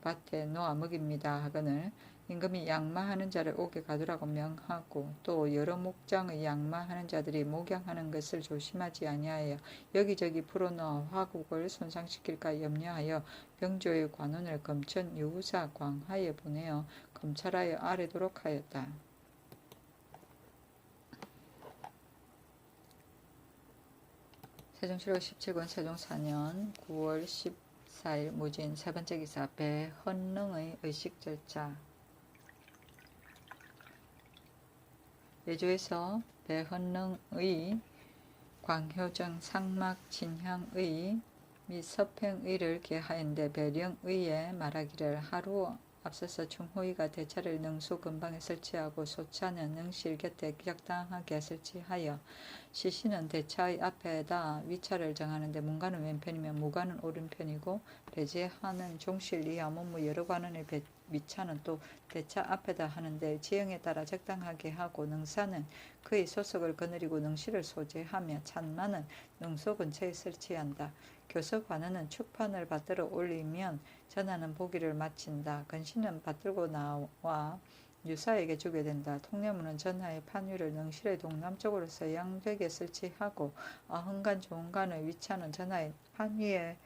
밭에 놓아 먹입니다 하거늘 임금이 양마하는 자를 오게 가두라고 명하고 또 여러 목장의 양마하는 자들이 목양하는 것을 조심하지 아니하여 여기저기 풀어넣어 화국을 손상시킬까 염려하여 병조의 관원을 검천 유사 광하에 보내어 검찰하여 아뢰도록 하였다. 세종시록 17권 세종 4년 9월 14일 무진 세 번째 기사 배헌릉의 의식 절차 예조에서 배헌릉의 광효정 상막 진향의 및 서평의를 개하였는데 배령의에 말하기를 하루 앞서서 충호의가 대차를 능수 근방에 설치하고 소차는 능실 곁에 적당하게 설치하여 시신은 대차의 앞에다 위차를 정하는데 문관은 왼편이며 무관은 오른편이고 배제하는 종실 이하 문무 여러 관원의 위차는 또 대차 앞에다 하는데 지형에 따라 적당하게 하고 능사는 그의 소속을 거느리고 능실을 소재하며 찬마는 능소 근처에 설치한다. 교서관원은 축판을 받들어 올리면 전하는 보기를 마친다. 건신은 받들고 나와 유사에게 주게 된다. 통례문은 전하의 판위를 능실의 동남쪽으로 서양되게 설치하고 어흥간 조흥간의 위차는 전하의 판위에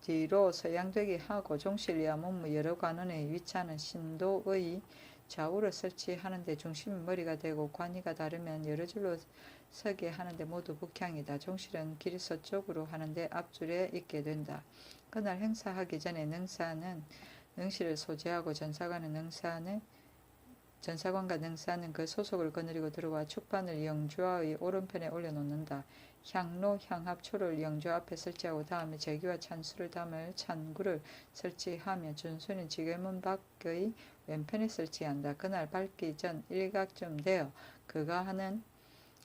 뒤로 서양되게 하고 종실이와 문무 여러 관원의 위차는 신도의 좌우로 설치하는데 중심이 머리가 되고 관이가 다르면 여러 줄로 서게 하는데 모두 북향이다. 종실은 길 서쪽으로 하는데 앞줄에 있게 된다. 그날 행사하기 전에 능실을 소지하고 전사관과 능사는 그 소속을 거느리고 들어와 축판을 영주와의 오른편에 올려놓는다. 향로, 향합, 초를 영주 앞에 설치하고 다음에 제기와 찬수를 담을 찬구를 설치하며 준수는 지게문 밖의 왼편에 설치한다. 그날 밝기 전 일각쯤 되어 그가 하는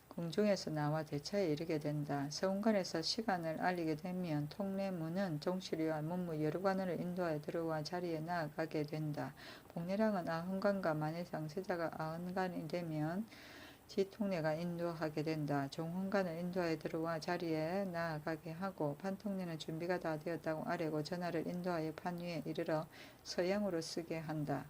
궁중에서 나와 대차에 이르게 된다. 서운관에서 시간을 알리게 되면 통례문은 종실이와 문무 여러 관원을 인도하여 들어와 자리에 나아가게 된다. 복례랑은 아흔관과 만해상 세자가 아흔관이 되면 지통례가 인도하게 된다. 종훈관을 인도하여 들어와 자리에 나아가게 하고 판통례는 준비가 다 되었다고 아뢰고 전하를 인도하여 판 위에 이르러 서양으로 쓰게 한다.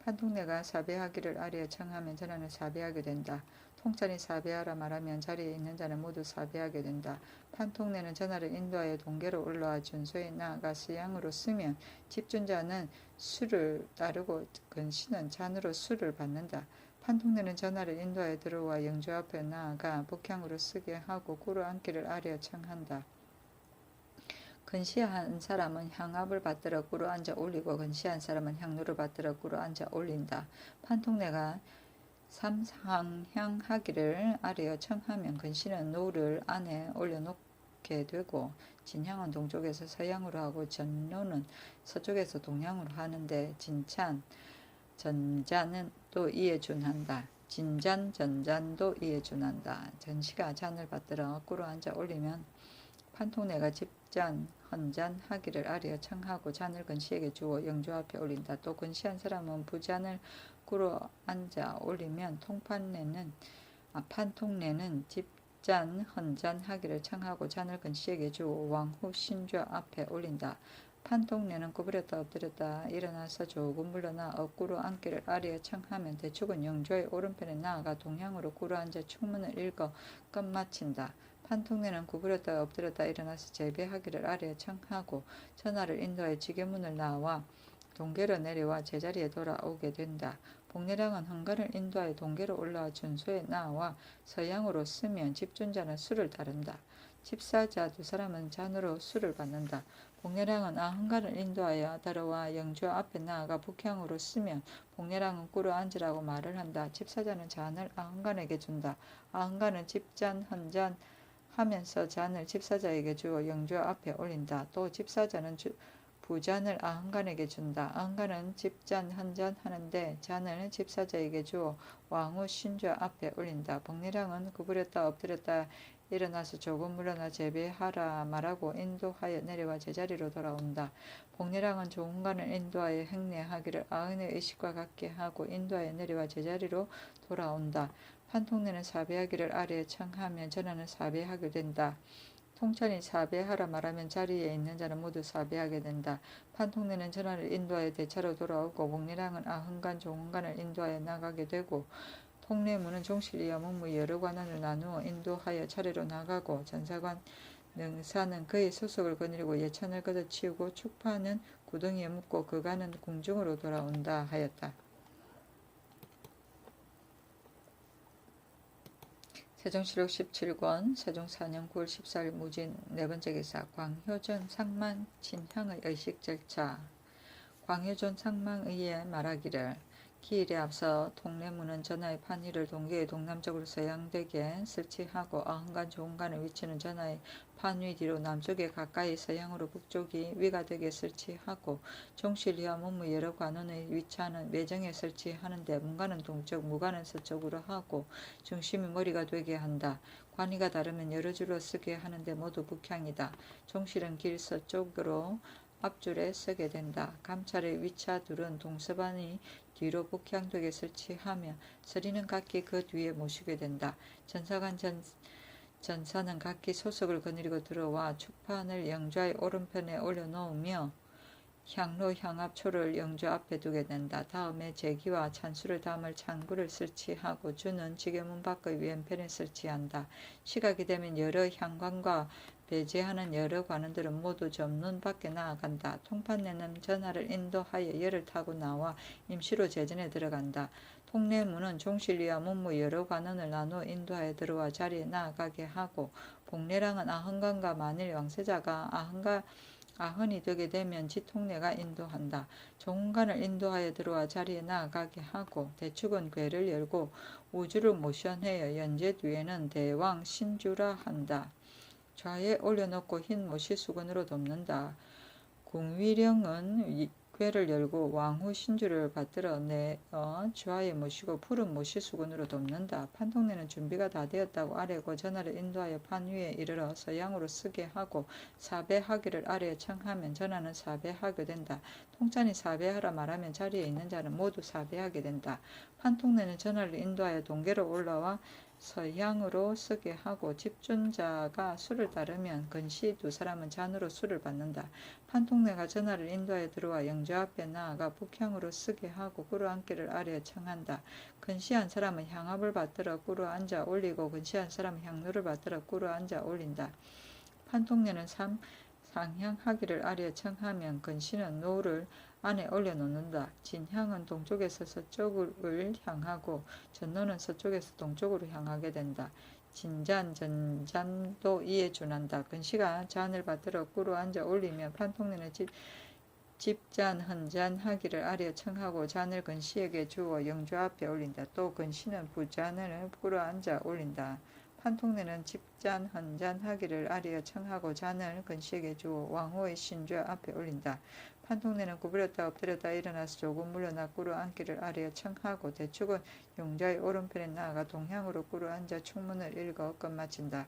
판통례가 사배하기를 아뢰어 청하면 전하는 사배하게 된다. 통찬이 사배하라 말하면 자리에 있는 자는 모두 사배하게 된다. 판통례는 전하를 인도하여 동계로 올라와 준소에 나아가 서양으로 쓰면 집준자는 수를 따르고 근시는 잔으로 수를 받는다. 판통례는 전하를 인도하여 들어와 영주 앞에 나아가 북향으로 쓰게 하고 꿇어 앉기를 아뢰어 청한다. 근시한 사람은 향압을 받들어 꿇어 앉아 올리고 근시한 사람은 향로를 받들어 꿇어 앉아 올린다. 판통례가 삼상향하기를 아뢰어 청하면 근시는 노를 안에 올려놓게 되고 진향은 동쪽에서 서양으로 하고 전로는 서쪽에서 동양으로 하는데 진찬, 전자는 또 이에 준한다. 진잔, 전잔도 이에 준한다. 전시가 잔을 받들어 꿇어 앉아 올리면 판통례가 집잔, 헌잔 하기를 아뢰어 청하고 잔을 근시에게 주어 영주 앞에 올린다. 또 근시한 사람은 부잔을 꿇어 앉아 올리면 판통례는 집잔, 헌잔 하기를 청하고 잔을 근시에게 주어 왕후 신좌 앞에 올린다. 판통례는 구부렸다 엎드렸다 일어나서 조금 물러나 엎꾸러 앉기를 아뢰어 청하면 대축은 영주의 오른편에 나아가 동향으로 꿇어 앉아 축문을 읽어 끝마친다. 판통례는 구부렸다 엎드렸다 일어나서 제배하기를 아뢰어 청하고 전하를 인도하여 지게문을 나와 동계로 내려와 제자리에 돌아오게 된다. 복례랑은 헌관을 인도하여 동계로 올라와 준소에 나와 서양으로 쓰면 집준자는 수를 따른다. 집사자 두 사람은 잔으로 수를 받는다. 복례랑은 헌관을 인도하여 들어와 영주 앞에 나아가 북향으로 쓰면 복례랑은 꿇어 앉으라고 말을 한다. 집사자는 잔을 헌관에게 준다. 헌관은 집잔, 헌잔 하면서 잔을 집사자에게 주어 영주 앞에 올린다. 또 집사자는 부잔을 헌관에게 준다. 헌관은 집잔, 헌잔 하는데 잔을 집사자에게 주어 왕후 신좌 앞에 올린다. 복례랑은 구부렸다 엎드렸다 일어나서 조금 물러나 제배하라 말하고 인도하여 내려와 제자리로 돌아온다. 복례랑은 종훈관을 인도하여 행례하기를 아흔의 의식과 같게 하고 인도하여 내려와 제자리로 돌아온다. 판통례는 사배하기를 아뢰어 청하면 전하는 사배하게 된다. 통찬이 사배하라 말하면 자리에 있는 자는 모두 사배하게 된다. 판통례는 전하를 인도하여 대차로 돌아오고 복례랑은 아흔관, 종훈관을 인도하여 나가게 되고 통례문은 종실이와 문무 여러 관원을 나누어 인도하여 차례로 나가고 전사관 능사는 그의 소속을 거느리고 예찬을 걷어치우고 축파는 구덩이에 묻고 그가는 궁중으로 돌아온다 하였다. 세종실록 17권 세종 4년 9월 14일 무진 네번째 기사 광효전 상만 친향의 의식 절차. 광효전 상망의에 말하기를 기일에 앞서 통례문은 전하의 판위를 동계의 동남쪽으로 서양되게 설치하고 아흔관 조은관의 위치는 전하의 판위 뒤로 남쪽에 가까이 서양으로 북쪽이 위가 되게 설치하고 종실이와 문무 여러 관원의 위치하는 매정에 설치하는데 문관은 동쪽, 무관은 서쪽으로 하고 중심이 머리가 되게 한다. 관이가 다르면 여러 줄로 쓰게 하는데 모두 북향이다. 종실은 길 서쪽으로 앞줄에 서게 된다. 감찰의 위차 둘은 동서반이 뒤로 북향되게 설치하며 서리는 각기 그 뒤에 모시게 된다. 전사관 전사는 각기 소속을 거느리고 들어와 축판을 영좌의 오른편에 올려놓으며 향로 향합초를 영주 앞에 두게 된다. 다음에 제기와 찬수를 담을 창구를 설치하고 주는 지게문 밖의 왼편에 설치한다. 시각이 되면 여러 향관과 배제하는 여러 관원들은 모두 점눈 밖에 나아간다. 통판내는 전하를 인도하여 열을 타고 나와 임시로 제전에 들어간다. 통례문은 종실리와 문무 여러 관원을 나누어 인도하여 들어와 자리에 나아가게 하고, 복례랑은 아흔관과 만일 왕세자가 아흔이 되게 되면 지통례가 인도한다. 종관을 인도하여 들어와 자리에 나아가게 하고, 대축은 궤를 열고 우주를 모션하여 연제 뒤에는 대왕 신주라 한다. 좌에 올려놓고 흰 모시 수건으로 덮는다. 궁위령은 궤를 열고 왕후 신주를 받들어 내어 좌에 모시고 푸른 모시 수건으로 덮는다. 판통내는 준비가 다 되었다고 아래고 전하를 인도하여 판 위에 이르러 서양으로 쓰게 하고 사배하기를 아래에 청하면 전하는 사배하게 된다. 통찬이 사배하라 말하면 자리에 있는 자는 모두 사배하게 된다. 판통내는 전하를 인도하여 동계로 올라와 서향으로 쓰게 하고 집준자가 수를 따르면 근시 두 사람은 잔으로 수를 받는다. 판통내가 전하를 인도하여 들어와 영주 앞에 나아가 북향으로 쓰게 하고 꿇어앉기를 아래에 청한다. 근시한 사람은 향압을 받들어 꿇어앉아 올리고 근시한 사람은 향로를 받들어 꿇어앉아 올린다. 판통내는 상향하기를 아래에 청하면 근시는 노를 안에 올려놓는다. 진향은 동쪽에서 서쪽을 향하고 전노는 서쪽에서 동쪽으로 향하게 된다. 진잔, 전잔도 이에 준한다. 근시가 잔을 받들어 꿇어앉아 올리면 판통내는 집잔, 헌잔 하기를 아래에 청하고 잔을 근시에게 주어 영주 앞에 올린다. 또 근시는 부잔을 꿇어앉아 올린다. 판통내는 집잔, 헌잔 하기를 아래에 청하고 잔을 근시에게 주어 왕후의 신주 앞에 올린다. 판통내는 구부렸다 엎드렸다 일어나서 조금 물러나 꿇어앉기를 아래에 청하고 대축은 용자의 오른편에 나아가 동향으로 꿇어앉아 축문을 읽어 끝마친다.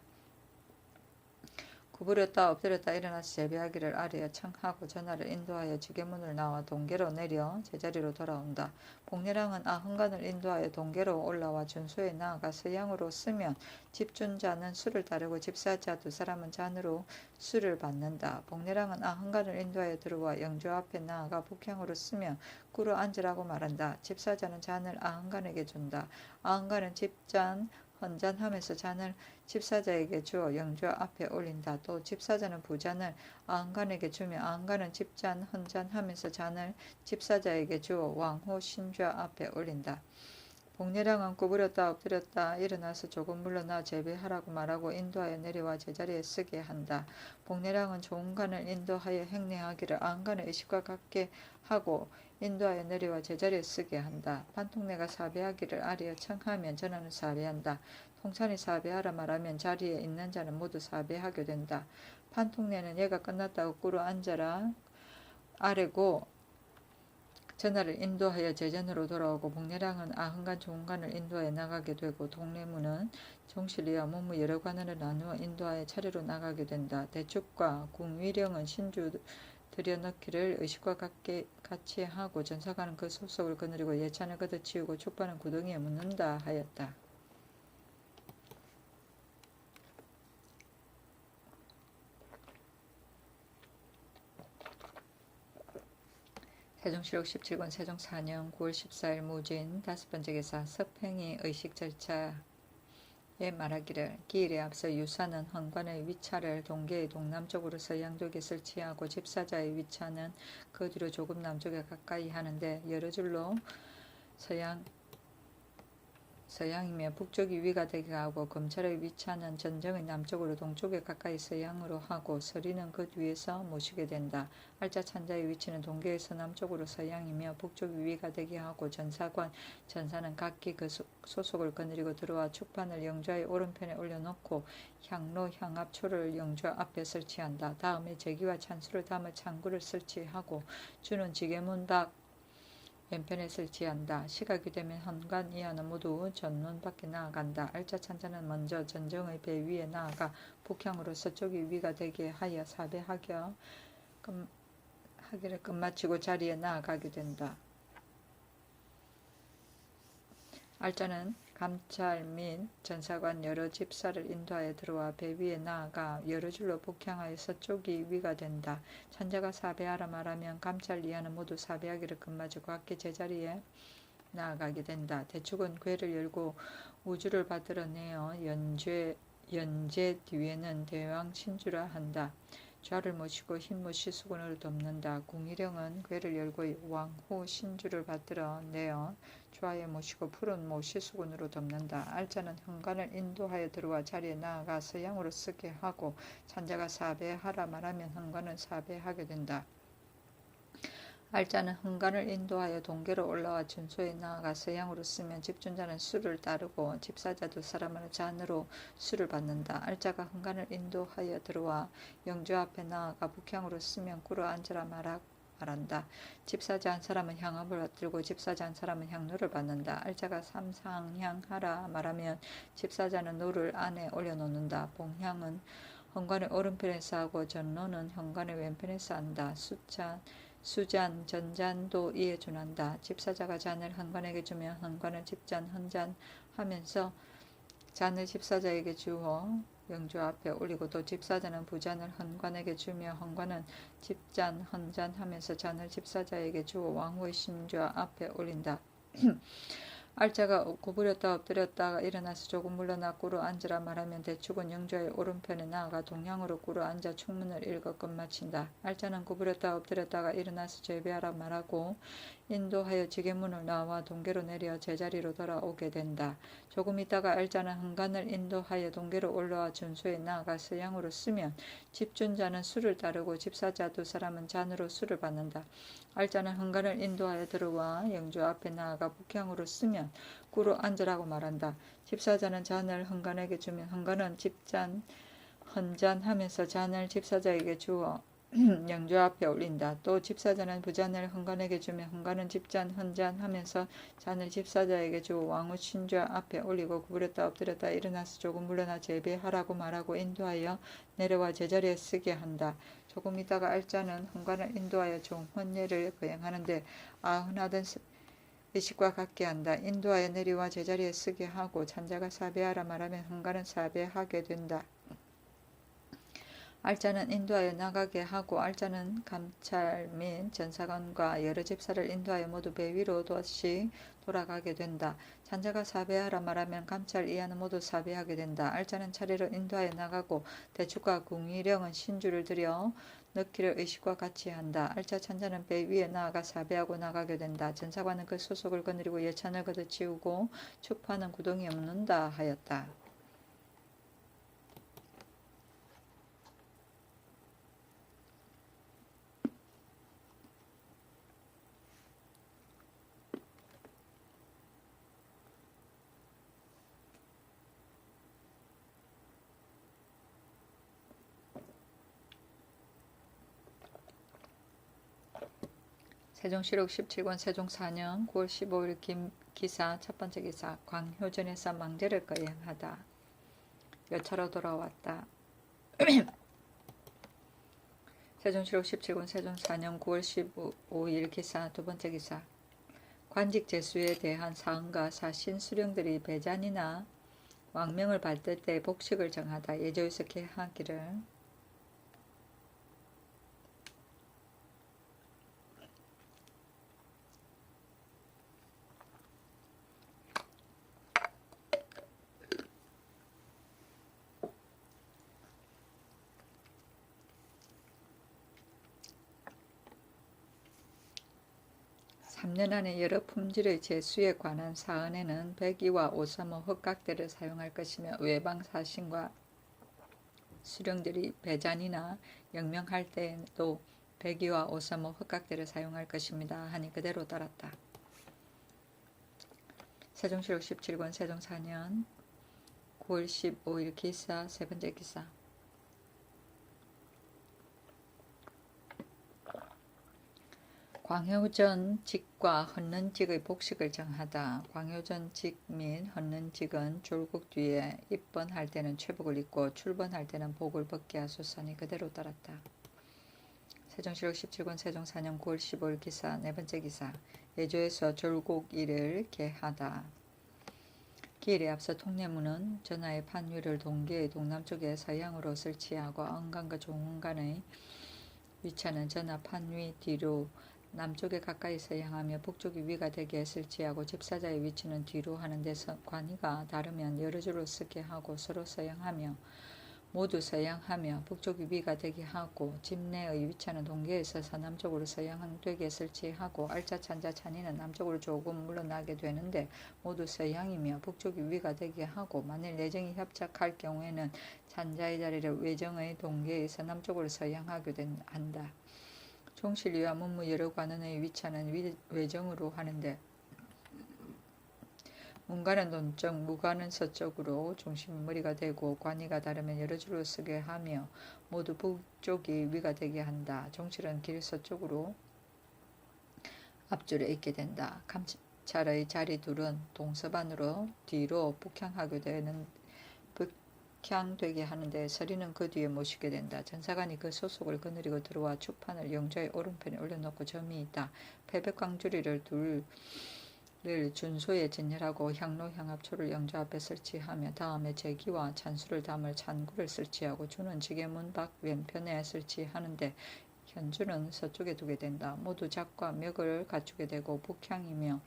구부렸다 엎드렸다 일어나서 제비하기를 아래에 청하고 전하를 인도하여 지게문을 나와 동계로 내려 제자리로 돌아온다. 복례랑은 아흔관을 인도하여 동계로 올라와 준수에 나아가 서양으로 쓰면 집준자는 수를 따르고 집사자 두 사람은 잔으로 수를 받는다. 복례랑은 아흔관을 인도하여 들어와 영주 앞에 나아가 북향으로 쓰면 꿇어 앉으라고 말한다. 집사자는 잔을 아흔관에게 준다. 아흔관은 집잔 헌잔하면서 잔을 집사자에게 주어 영주 앞에 올린다. 또 집사자는 부잔을 아흔관에게 주며 아흔관은 집잔 헌잔하면서 잔을 집사자에게 주어 왕후 신주 앞에 올린다. 복례랑은 구부렸다 엎드렸다 일어나서 조금 물러나 제비하라고 말하고 인도하여 내려와 제자리에 쓰게 한다. 복례랑은 좋은 간을 인도하여 행례하기를 아흔간의 의식과 같게 하고 인도하여 내려와 제자리에 쓰게 한다. 판통내가 사배하기를 아래에 청하면 전하는 사배한다. 통찬이 사배하라 말하면 자리에 있는 자는 모두 사배하게 된다. 판통내는 얘가 끝났다고 꿇어 앉아라 아래고 전하를 인도하여 제전으로 돌아오고 복례랑은 아흔간 좋은간을 인도하여 나가게 되고 동례문은 종실리와 문무 여러 관원을 나누어 인도하여 차례로 나가게 된다. 대축과 궁위령은 신주 들여넣기를 의식과 같이 하고 전사관은 그 소속을 거느리고 예찬을 걷어치우고 축반은 구덩이에 묻는다 하였다. 세종실록 17권 세종 4년 9월 14일 무진 5번째 기사 석팽이 의식 절차에 말하기를 기일에 앞서 유사는 헌관의 위차를 동계의 동남쪽으로 서양쪽에 설치하고 집사자의 위차는 그 뒤로 조금 남쪽에 가까이 하는데 여러 줄로 서양이며 북쪽이 위가 되게 하고 검찰의 위차는 전정의 남쪽으로 동쪽에 가까이 서양으로 하고 서리는 그 뒤에서 모시게 된다. 알짜 찬자의 위치는 동계에서 남쪽으로 서양이며 북쪽이 위가 되게 하고 전사는 각기 그 소속을 거느리고 들어와 축판을 영주의 오른편에 올려놓고 향로 향압초를 영주 앞에 설치한다. 다음에 제기와 찬수를 담을 창구를 설치하고 주는 지게문 밖 왼편에 설치한다. 시각이 되면 헌관 이하는 모두 전문 밖에 나아간다. 알짜 찬자는 먼저 전정의 배 위에 나아가 북향으로 서쪽이 위가 되게 하여 사배하기를 끝마치고 자리에 나아가게 된다. 알짜는 감찰 및 전사관 여러 집사를 인도하여 들어와 배 위에 나아가 여러 줄로 북향하여 서쪽이 위가 된다. 천자가 사배하라 말하면 감찰 이하는 모두 사배하기를 금마저 각기 제자리에 나아가게 된다. 대축은 궤를 열고 우주를 받들어내어 연제 뒤에는 대왕 신주라 한다. 좌를 모시고 흰모 시수군을 덮는다. 궁일령은 궤를 열고 왕후 신주를 받들어 내어 좌에 모시고 푸른 모 시수군으로 덮는다. 알자는 현관을 인도하여 들어와 자리에 나아가 서양으로 쓰게 하고 찬자가 사배하라 말하면 현관은 사배하게 된다. 알자는 현관을 인도하여 동계로 올라와 준소에 나아가 서양으로 쓰면 집준자는 수를 따르고 집사자 두 사람은 잔으로 수를 받는다. 알자가 현관을 인도하여 들어와 영주 앞에 나아가 북향으로 쓰면 꿇어 앉으라 말한다. 집사자 한 사람은 향압을 받들고 집사자 한 사람은 향로를 받는다. 알자가 삼상향하라 말하면 집사자는 노를 안에 올려놓는다. 봉향은 현관의 오른편에서 하고 전로는 현관의 왼편에서 한다. 수잔, 전잔도 이에 준한다. 집사자가 잔을 현관에게 주면 현관은 집잔, 헌잔 하면서 잔을 집사자에게 주어 영주 앞에 올리고 또 집사자는 부잔을 헌관에게 주며 헌관은 집잔, 헌잔 하면서 잔을 집사자에게 주어 왕후의 신주 앞에 올린다. 알자가 구부렸다 엎드렸다가 일어나서 조금 물러나 꿇어 앉으라 말하면 대축은 영주의 오른편에 나아가 동양으로 꿇어 앉아 축문을 읽어 끝마친다. 알자는 구부렸다 엎드렸다가 일어나서 제배하라 말하고 인도하여 지게문을 나와 동계로 내려 제자리로 돌아오게 된다. 조금 있다가 알자는 현관을 인도하여 동계로 올라와 준소에 나아가 서양으로 쓰면 집준자는 수를 따르고 집사자 두 사람은 잔으로 수를 받는다. 알자는 현관을 인도하여 들어와 영주 앞에 나아가 북향으로 쓰면 꿇어 앉으라고 말한다. 집사자는 잔을 현관에게 주면 현관은 집잔, 헌잔 하면서 잔을 집사자에게 주어 영주 앞에 올린다. 또 집사자는 부잔을 현관에게 주면 현관은 집잔, 헌잔 하면서 잔을 집사자에게 주어 왕후 신주 앞에 올리고 구부렸다 엎드렸다 일어나서 조금 물러나 제배하라고 말하고 인도하여 내려와 제자리에 쓰게 한다. 조금 있다가 알자는 현관을 인도하여 종헌례를 거행하는데 아흔하던 의식과 같게 한다. 인도하여 내려와 제자리에 쓰게 하고 찬자가 사배하라 말하면 현관은 사배하게 된다. 알자는 인도하여 나가게 하고 알자는 감찰 및 전사관과 여러 집사를 인도하여 모두 배 위로 다시 돌아가게 된다. 찬자가 사배하라 말하면 감찰 이하는 모두 사배하게 된다. 알자는 차례로 인도하여 나가고 대축과 궁일령은 신주를 들여 넣기를 의식과 같이 한다. 알자 찬자는 배 위에 나아가 사배하고 나가게 된다. 전사관은 그 소속을 거느리고 예찬을 걷어치우고 축파는 구덩이에 묻는다 하였다. 세종시록 17권 세종 4년 9월 15일 기사 첫 번째 기사 광효전에서 망제를 거행하다. 여차로 돌아왔다. 세종시록 17권 세종 4년 9월 15일 기사 두 번째 기사 관직 제수에 대한 사헌과 사신 수령들이 배잔이나 왕명을 받을 때 복식을 정하다. 예조에서 개하기를 3년 안에 여러 품질의 제수에 관한 사헌에는 백의와 오사모 헛각대를 사용할 것이며 외방 사신과 수령들이 배잔이나 영명할 때에도 백의와 오사모 헛각대를 사용할 것입니다 하니 그대로 따랐다. 세종시록 17권 세종 4년 9월 15일 기사 세 번째 기사 광효전 직과 헌는직의 복식을 정하다. 광효전 직 및 헌는직은 졸국 뒤에 입번할 때는 최복을 입고 출번할 때는 복을 벗게 하소서니 그대로 따랐다. 세종시록 17권 세종 4년 9월 15일 기사 네 번째 기사 예조에서 졸국일을 개하다. 기일에 앞서 통례문은 전하의 판 위를 동계의 동남쪽에 서양으로 설치하고 아흔간과 종흔간의 위차는 전하 판 위 뒤로 남쪽에 가까이서 향하며 북쪽이 위가 되게 설치하고 집사자의 위치는 뒤로 하는데 관이가 다르면 여러 줄로 쓰게 하고 서로 서양하며 모두 서양하며 북쪽이 위가 되게 하고 집내의 위차는 동계에서 서남쪽으로 서양되게 설치하고 알짜 찬자 찬이는 남쪽으로 조금 물러나게 되는데 모두 서양이며 북쪽이 위가 되게 하고 만일 내정이 협착할 경우에는 찬자의 자리를 외정의 동계의 서남쪽으로 서양하게 한다. 종실위와 문무 여러 관원의 위차는 외정으로 하는데 문관은 동쪽, 무관은 서쪽으로 중심이 머리가 되고 관이가 다르면 여러 줄로 쓰게 하며 모두 북쪽이 위가 되게 한다. 종실은 길 서쪽으로 앞줄에 있게 된다. 감찰의 자리 둘은 동서반으로 뒤로 북향되게 하는데 서리는 그 뒤에 모시게 된다. 전사관이 그 소속을 거느리고 들어와 축판을 영좌의 오른편에 올려놓고 점이 있다. 패백광주리를 준소에 진열하고 향로 향합초를 영좌 앞에 설치하며 다음에 제기와 찬수를 담을 찬구를 설치하고 주는 지게문 밖 왼편에 설치하는데 현주는 서쪽에 두게 된다. 모두 작과 멱을 갖추게 되고 북향이며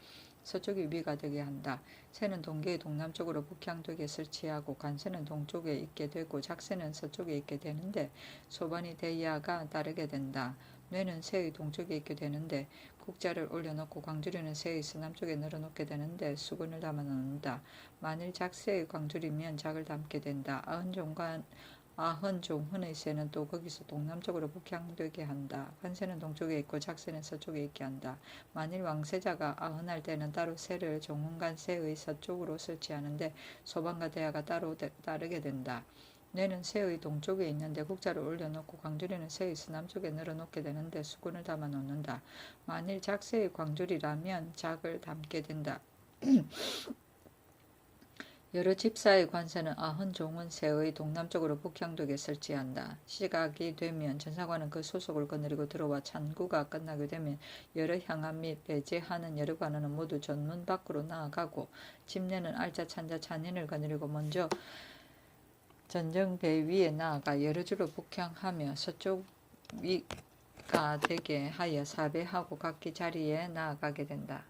서쪽이 위가 되게 한다. 새는 동계의 동남쪽으로 북향되게 설치하고 관새는 동쪽에 있게 되고 작새는 서쪽에 있게 되는데 소반이 대야가 따르게 된다. 뇌는 새의 동쪽에 있게 되는데 국자를 올려놓고 광주리는 새의 서남쪽에 늘어놓게 되는데 수건을 담아 놓는다. 만일 작새의 광주리면 작을 담게 된다. 아흔종흔의 새는 또 거기서 동남쪽으로 북향되게 한다. 관새는 동쪽에 있고 작새는 서쪽에 있게 한다. 만일 왕세자가 아흔할 때는 따로 새를 종흔간 새의 서쪽으로 설치하는데 소반과 대야가 따로 따르게 된다. 뇌는 새의 동쪽에 있는데 국자를 올려놓고 광주리는 새의 서남쪽에 늘어놓게 되는데 수건을 담아 놓는다. 만일 작새의 광주리라면 작을 담게 된다. 여러 집사의 관세는 아흔종은 새의 동남쪽으로 북향되게 설치한다. 시각이 되면 전사관은 그 소속을 거느리고 들어와 찬구가 끝나게 되면 여러 향합 및 배제하는 여러 관원은 모두 전문 밖으로 나아가고 집내는 알짜 찬자 찬인을 거느리고 먼저 전정배 위에 나아가 여러 줄로 북향하며 서쪽 위가 되게 하여 사배하고 각기 자리에 나아가게 된다.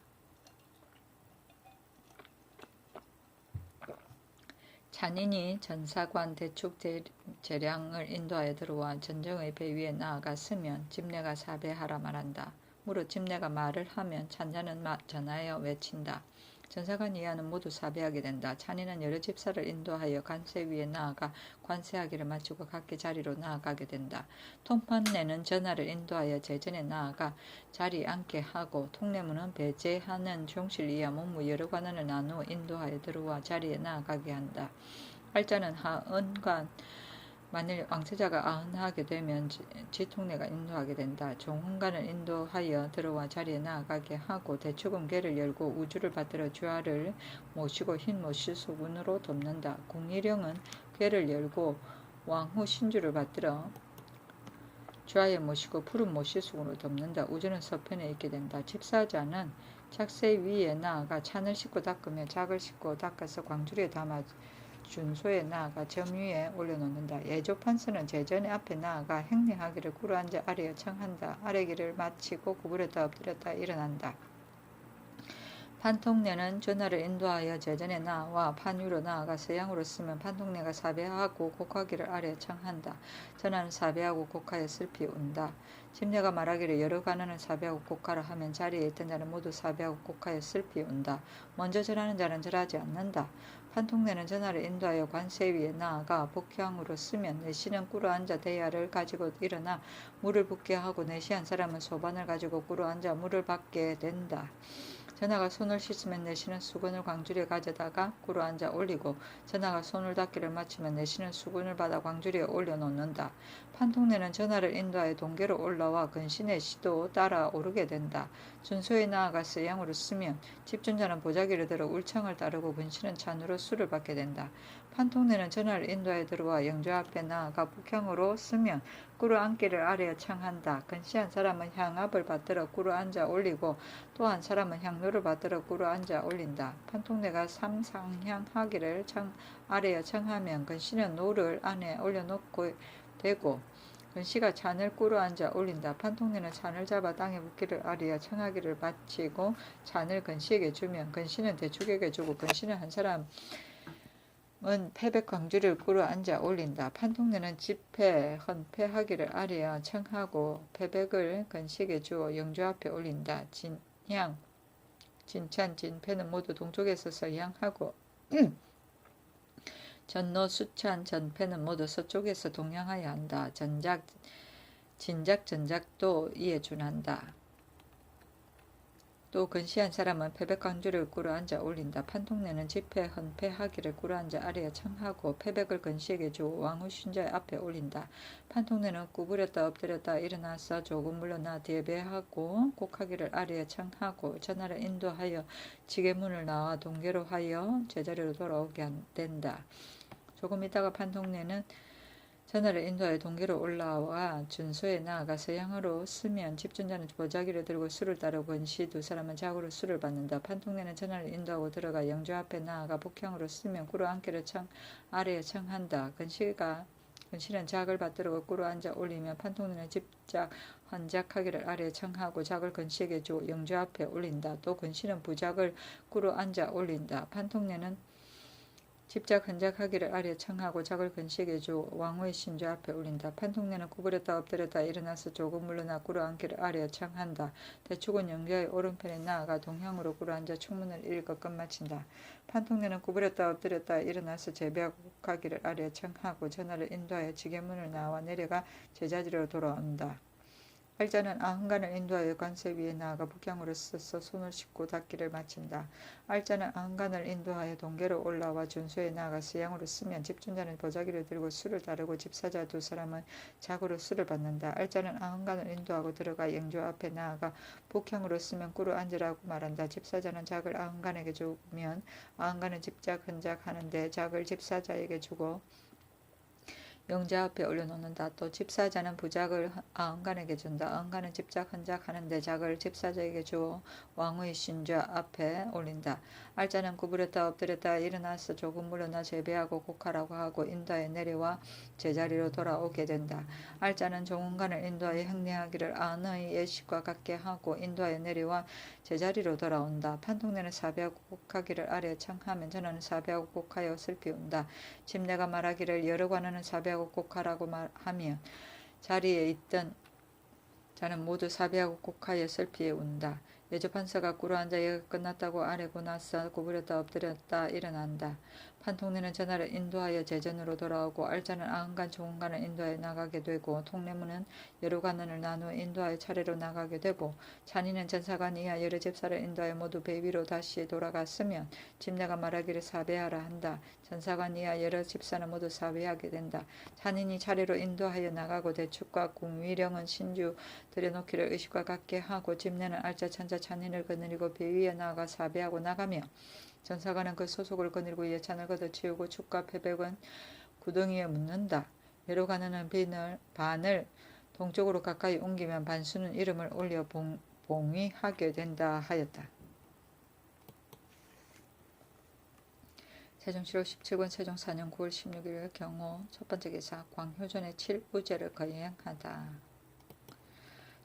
찬인이 전사관 대축 재량을 인도하여 들어와 전정의 배 위에 나아갔으면 집내가 사배하라 말한다. 무릇 집내가 말을 하면 찬자는 전하여 외친다. 전사관 이하는 모두 사배하게 된다. 찬인은 여러 집사를 인도하여 관세 위에 나아가 관세하기를 마치고 각기 자리로 나아가게 된다. 통판내는 전하를 인도하여 제전에 나아가 자리에 앉게 하고 통례문은 배제하는 종실 이하 문무 여러 관원을 나누어 인도하여 들어와 자리에 나아가게 한다. 알자는 하은관 만일 왕세자가 아흔하게 되면 지통례가 인도하게 된다. 종훈관을 인도하여 들어와 자리에 나아가게 하고 대축은 궤를 열고 우주를 받들어 주하를 모시고 흰 모시수군으로 덮는다. 궁일령은 궤를 열고 왕후 신주를 받들어 주하에 모시고 푸른 모시수군으로 덮는다. 우주는 서편에 있게 된다. 집사자는 작새 위에 나아가 찬을 씻고 닦으며 작을 씻고 닦아서 광주리에 담아 준소에 나아가 점 위에 올려놓는다. 예조판서는 제전의 앞에 나아가 행례하기를 꿇어앉아 아래에 청한다. 아래기를 마치고 구부렸다 엎드렸다 일어난다. 판통례는 전하를 인도하여 제전에 나와 판 위로 나아가 서양으로 쓰면 판통례가 사배하고 곡하기를 아래에 청한다. 전하는 사배하고 곡하여 슬피 운다. 집내가 말하기를 여러 관원은 사배하고 곡하라 하면 자리에 있던 자는 모두 사배하고 곡하여 슬피 운다. 먼저 절하는 자는 절하지 않는다. 판통례는 전하를 인도하여 관세 위에 나아가 북향으로 쓰면 내시는 꿇어앉아 대야를 가지고 일어나 물을 붓게 하고 내시한 사람은 소반을 가지고 꿇어앉아 물을 받게 된다. 전하가 손을 씻으면 내시는 수건을 광주리에 가져다가 꿇어앉아 올리고 전하가 손을 닦기를 마치면 내시는 수건을 받아 광주리에 올려놓는다. 판통례는 전하를 인도하여 동계로 올라와 근신의 시도 따라 오르게 된다. 준소에 나아가 서양으로 쓰면 집준자는 보자기를 들어 울창을 따르고 근신은 찬으로 수를 받게 된다. 판통내는 전하를 인도하여 들어와 영조 앞에 나아가 북향으로 쓰면 꿇어 앉기를 아래에 청한다. 근시한 사람은 향압을 받들어 꿇어 앉아 올리고 또 한 사람은 향로를 받들어 꿇어 앉아 올린다. 판통내가 삼상향하기를 아래에 청하면 근시는 노를 안에 올려놓고 되고 근시가 잔을 꿇어 앉아 올린다. 판통내는 잔을 잡아 땅에 붓기를 아래에 청하기를 마치고 잔을 근시에게 주면 근시는 대축에게 주고 근시는 한 사람은 패백 광주를 꿇어 앉아 올린다. 판통내는 집회 헌패하기를 아래에 청하고 패백을 근시에게 주어 영주 앞에 올린다. 진향, 진찬, 진패는 모두 동쪽에 서서 향하고 전노, 수찬, 전패는 모두 서쪽에서 동향하여 한다. 진작, 전작도 이에 준한다. 또 근시한 사람은 패백광주를 꿇어 앉아 올린다. 판통내는 집회 헌패하기를 꿇어 앉아 아래에 청하고 패백을 근시에게 주어 왕후 신자의 앞에 올린다. 판통내는 구부렸다 엎드렸다 일어나서 조금 물러나 뒤에 배하고 곡하기를 아래에 청하고 전하를 인도하여 지게문을 나와 동계로 하여 제자리로 돌아오게 된다. 조금 있다가 판통내는 전하를 인도하여 동계로 올라와 준소에 나아가 서양으로 쓰면 집준자는 보자기를 들고 술을 따르고 근시 두 사람은 작으로 술을 받는다. 판통내는 전하를 인도하고 들어가 영주 앞에 나아가 북향으로 쓰면 꿇어 앉기를 아래에 청한다. 근시는 작을 받들고 꿇어 앉아 올리면 판통내는 집작 헌작하기를 아래에 청하고 작을 근시에게 주고 영주 앞에 올린다. 또 근시는 부작을 꿇어 앉아 올린다. 판통내는 집작 헌작하기를 아래 청하고 작을 근시에게 주 왕후의 신주 앞에 올린다. 판통내는 구부렸다 엎드렸다 일어나서 조금 물러나 꿇어 앉기를 아래 청한다. 대축은 영주의 오른편에 나아가 동향으로 꿇어 앉아 축문을 읽어 끝마친다. 판통내는 구부렸다 엎드렸다 일어나서 제배하고 곡하기를 아래 청하고 전하를 인도하여 지게문을 나와 내려가 제자리로 돌아온다. 알자는 아흥간을 인도하여 관세 위에 나아가 북향으로 서서 손을 씻고 닦기를 마친다. 알자는 아흥간을 인도하여 동계로 올라와 준소에 나아가 서양으로 쓰면 집준자는 보자기를 들고 술을 따르고 집사자 두 사람은 작으로 술을 받는다. 알자는 아흥간을 인도하고 들어가 영조 앞에 나아가 북향으로 쓰면 꿇어 앉으라고 말한다. 집사자는 작을 아흥간에게 주면 아흥간은 집작 헌작하는데 작을 집사자에게 주고 영자 앞에 올려놓는다. 또 집사자는 부작을 아흥간에게 준다. 아흥간은 집작 헌작하는데 작을 집사자에게 주어 왕후의 신좌 앞에 올린다. 알자는 구부렸다 엎드렸다 일어나서 조금 물러나 제배하고 곡하라고 하고 인도하여 내려와 제자리로 돌아오게 된다. 알자는 종은간을 인도하여 행례하기를 안의 예식과 같게 하고 인도하여 내려와 제자리로 돌아온다. 판통내는 사배하고 곡하기를 아래 청하면 전하는 사배하고 곡하여 슬피 운다. 집내가 말하기를 여러 관원은 사배하고 곡하라고 말하며 자리에 있던 자는 모두 사배하고 곡하여 슬피에 운다. 예조판서가 꿇어앉아 예가 끝났다고 아뢰고 나서 구부렸다 엎드렸다 일어난다. 판통내는 전하를 인도하여 제전으로 돌아오고 알자는 아흥간 종간을 인도하여 나가게 되고 통례문은 여러 관원을 나누어 인도하여 차례로 나가게 되고 찬이는 전사관 이하 여러 집사를 인도하여 모두 배 위로 다시 돌아갔으면 집내가 말하기를 사배하라 한다. 전사관 이하 여러 집사는 모두 사배하게 된다. 찬인이 차례로 인도하여 나가고 대축과 궁위령은 신주 들여놓기를 의식과 같게 하고 집내는 알자 천자 찬인을 거느리고 배 위에 나아가 사배하고 나가며 전사관은 그 소속을 거느리고 예찬을 걷어치우고 축과 패백은 구덩이에 묻는다. 여러 관원은 반을 동쪽으로 가까이 옮기면 반수는 이름을 올려 봉위하게 된다 하였다. 세종실록 17권 세종 4년 9월 16일 경호 첫 번째 기사 광효전의 7우제를 거행하다.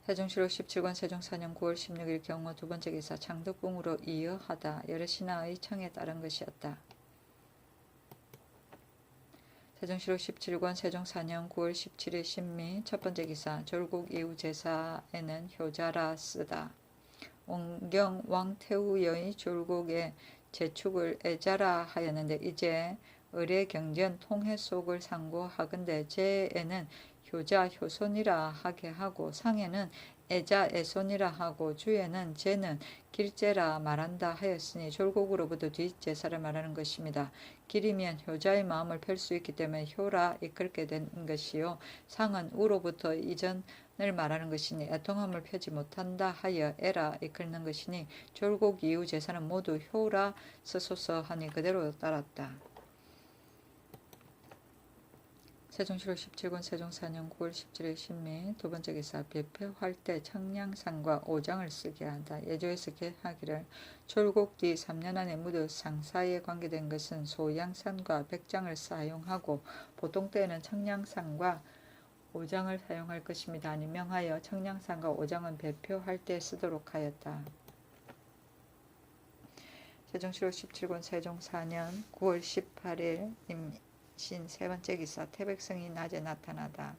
세종실록 17권 세종 4년 9월 16일 경호 두 번째 기사 장덕궁으로 이어하다. 여러 신하의 청에 따른 것이었다. 세종실록 17권 세종 4년 9월 17일 신미 첫 번째 기사 졸국 이후 제사에는 효자라 쓰다. 원경 왕태우의 졸국의 제축을 애자라 하였는데 이제 의례 경전 통해 속을 상고하건대 제에는 효자 효손이라 하게 하고 상에는 애자 애손이라 하고 주에는 제는 길제라 말한다 하였으니 졸국으로부터 뒷제사를 말하는 것입니다. 길이면 효자의 마음을 펼 수 있기 때문에 효라 이끌게 된 것이요 상은 우로부터 이전을 말하는 것이니 애통함을 펴지 못한다 하여 애라 이끌는 것이니 졸국 이후 제사는 모두 효라 쓰소서 하니 그대로 따랐다. 세종시로 17권 세종 4년 9월 17일 신미 두 번째 기사 배표할 때 청량상과 오장을 쓰게 한다. 예조에서 개하기를 졸곡 뒤 3년 안에 무드 상사에 관계된 것은 소양산과 백장을 사용하고 보통 때에는 청량상과 오장을 사용할 것입니다. 명하여 청량상과 오장은 배표할 때 쓰도록 하였다. 세종시로 17권 세종 4년 9월 18일 임신 세 번째 기사 태백성이 낮에 나타나다.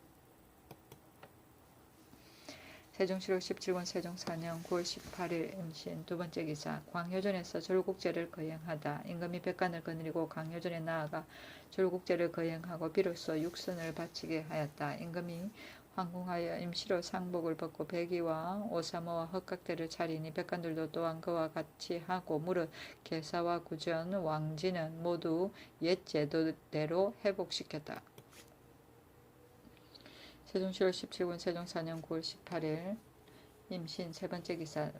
세종시로 17권 세종 4년 9월 18일 임신 두 번째 기사 광효전에서 졸국제를 거행하다. 임금이 백관을 거느리고 광효전에 나아가 졸국제를 거행하고 비로소 육선을 바치게 하였다. 임금이 황궁하여 임시로 상복을 벗고 백의와 오사모와 헛각대를 차리니 백관들도 또한 그와 같이 하고 무릇 계사와 구전, 왕지는 모두 옛 제도대로 회복시켰다. 세종시로 17권 세종 4년 9월 18일 임신 세 번째 기사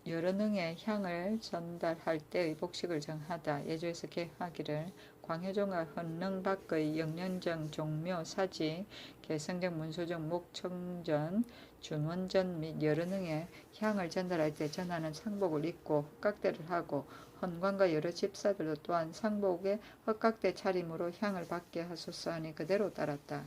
여러 능의 향을 전달할 때의 복식을 정하다. 예조에서 개하기를 광효종과 헌능 밖의 영년정, 종묘, 사지, 개성정, 문소정, 목청전, 준원전 및 여러 능의 향을 전달할 때 전하는 상복을 입고 헛각대를 하고 헌관과 여러 집사들도 또한 상복에 헛각대 차림으로 향을 받게 하소서 하니 그대로 따랐다.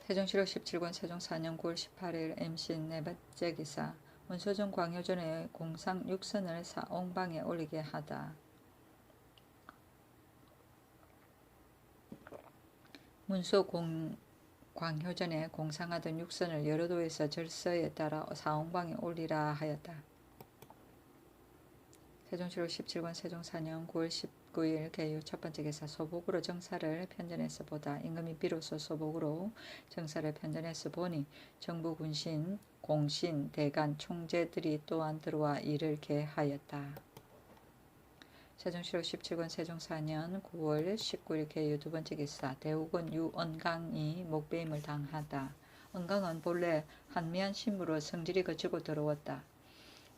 세종시로 17권 세종 4년 9월 18일 임신 네 번째 기사 문소정 광효전의 공상 육선을 사옹방에 올리게 하다. 문소 광효전에 공상하던 육선을 여러 도에서 절서에 따라 사옹방에 올리라 하였다. 세종시로 17권 세종 4년 9월 19일 개유 첫 번째 기사 소복으로 정사를 편전해서 보다. 임금이 비로소 소복으로 정사를 편전해서 보니 정부 군신, 공신, 대간, 총재들이 또한 들어와 일을 개하였다. 세종시로 17권 세종 4년 9월 19일 개유 두 번째 기사 대우군 유언강이 목배임을 당하다. 언강은 본래 한미한 신부로 성질이 거치고 더러웠다.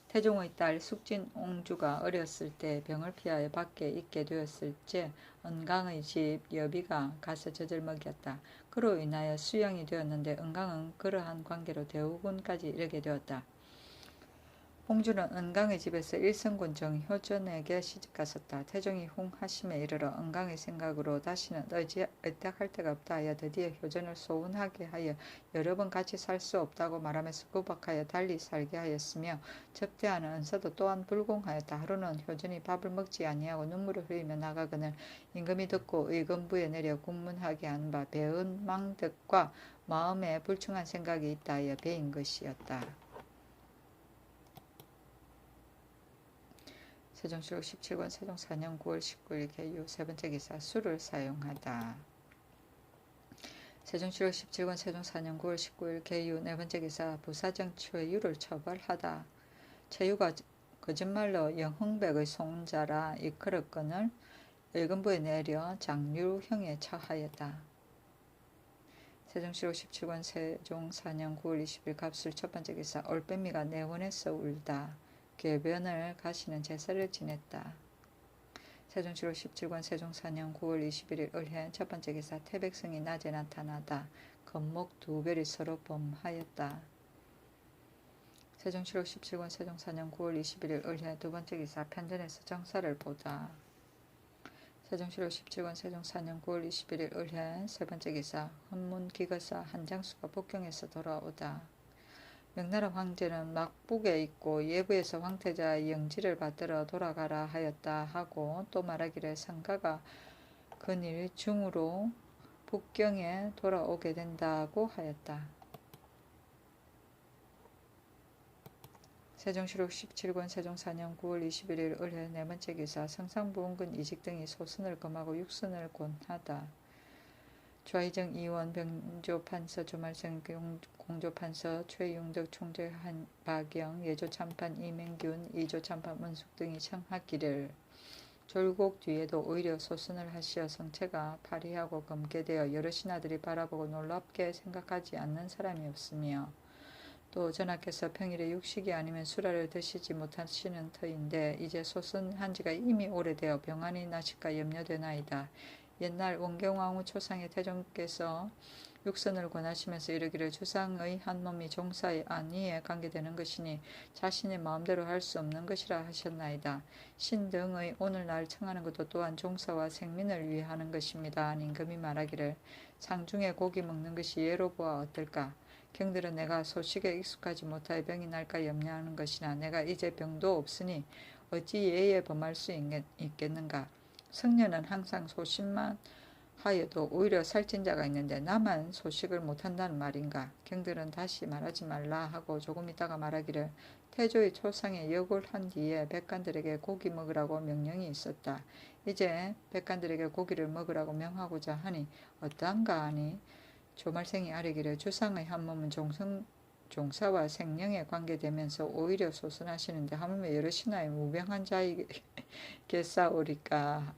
태종의 딸 숙진옹주가 어렸을 때 병을 피하여 밖에 있게 되었을 때 은강의 집 여비가 가서 젖을 먹였다. 그로 인하여 수양이 되었는데 은강은 그러한 관계로 대우군까지 이르게 되었다. 홍주는 은강의 집에서 일성군 정효전에게 시집갔었다. 태종이 홍하심에 이르러 은강의 생각으로 다시는 의탁할 데가 없다 하여 드디어 효전을 소원하게 하여 여러 번 같이 살 수 없다고 말하면서 구박하여 달리 살게 하였으며 접대하는 은서도 또한 불공하였다. 하루는 효전이 밥을 먹지 아니하고 눈물을 흘리며 나가거늘 임금이 듣고 의금부에 내려 국문하게 한 바 배은 망덕과 마음에 불충한 생각이 있다 하여 배인 것이었다. 세종시로 17권 세종 4년 9월 19일 개유 세 번째 기사 수를 사용하다. 세종시로 17권 세종 4년 9월 19일 개유 네 번째 기사 부사정 최유를 처벌하다. 최유가 거짓말로 영흥백의 손자라 이끌었건을 의금부에 내려 장류형에 처하였다. 세종시로 17권 세종 4년 9월 20일 갑술 첫 번째 기사 올빼미가 내원에서 울다. 궤변을 가시는 제사를 지냈다. 세종시로 17권 세종 4년 9월 21일 을해 첫 번째 기사 태백성이 낮에 나타나다. 건목 두 별이 서로 범하였다. 세종시로 17권 세종 4년 9월 21일 을해 두 번째 기사 편전에서 정사를 보다. 세종시로 17권 세종 4년 9월 21일 을해 세 번째 기사 헌문기거사 한장수가 복경에서 돌아오다. 명나라 황제는 막북에 있고 예부에서 황태자 영지를 받들어 돌아가라 하였다 하고 또 말하기를 상가가 근일 중으로 북경에 돌아오게 된다고 하였다. 세종시로 17권 세종 4년 9월 21일 을해 네 번째 기사 성상부원군 이직 등이 소선을 금하고 육선을 권하다. 좌의정 이원 병조판서 조말성 공조판서 최용덕 총재 한박영 예조참판 이맹균 이조참판 문숙 등이 청하기를 졸곡 뒤에도 오히려 소선을 하시어 성체가 파리하고 검게 되어 여러 신하들이 바라보고 놀랍게 생각하지 않는 사람이 없으며 또 전하께서 평일에 육식이 아니면 수라를 드시지 못하시는 터인데 이제 소선한 지가 이미 오래되어 병환이 나실까 염려되나이다. 옛날 원경왕후 초상의 태종께서 육선을 권하시면서 이르기를 주상의 한 몸이 종사의 안위에 관계되는 것이니 자신의 마음대로 할 수 없는 것이라 하셨나이다. 신 등의 오늘날 청하는 것도 또한 종사와 생민을 위해 하는 것입니다. 임금이 말하기를 상중에 고기 먹는 것이 예로 보아 어떨까? 경들은 내가 소식에 익숙하지 못하여 병이 날까 염려하는 것이나 내가 이제 병도 없으니 어찌 예에 범할 수 있겠는가? 성녀는 항상 소식만 하여도 오히려 살찐 자가 있는데 나만 소식을 못한다는 말인가? 경들은 다시 말하지 말라 하고 조금 있다가 말하기를 태조의 초상에 역을 한 뒤에 백관들에게 고기 먹으라고 명령이 있었다. 이제 백관들에게 고기를 먹으라고 명하고자 하니 어떠한가 하니 조말생이 아뢰기를 주상의 한 몸은 종사와 생명에 관계되면서 오히려 소선하시는데 하물며 여러 신하의 무병한 자이겠사오리까.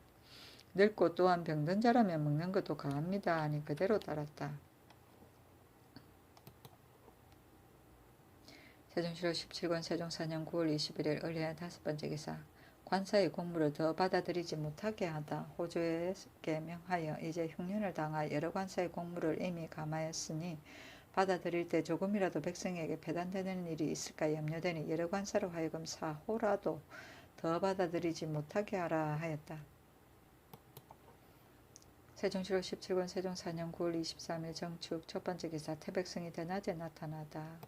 늙고 또한 병든 자라면 먹는 것도 가합니다 하니 그대로 따랐다. 세종실록 17권 세종 4년 9월 21일 을해 5번째 기사. 관사의 공무를 더 받아들이지 못하게 하다. 호조에게 명하여 이제 흉년을 당하 여러 관사의 공무를 이미 감하였으니 받아들일 때 조금이라도 백성에게 배단되는 일이 있을까 염려되니 여러 관사로 하여금 사호라도 더 받아들이지 못하게 하라 하였다. 세종실록 17권 세종 4년 9월 23일 정축 첫번째 기사. 태백성이 대낮에 나타나다.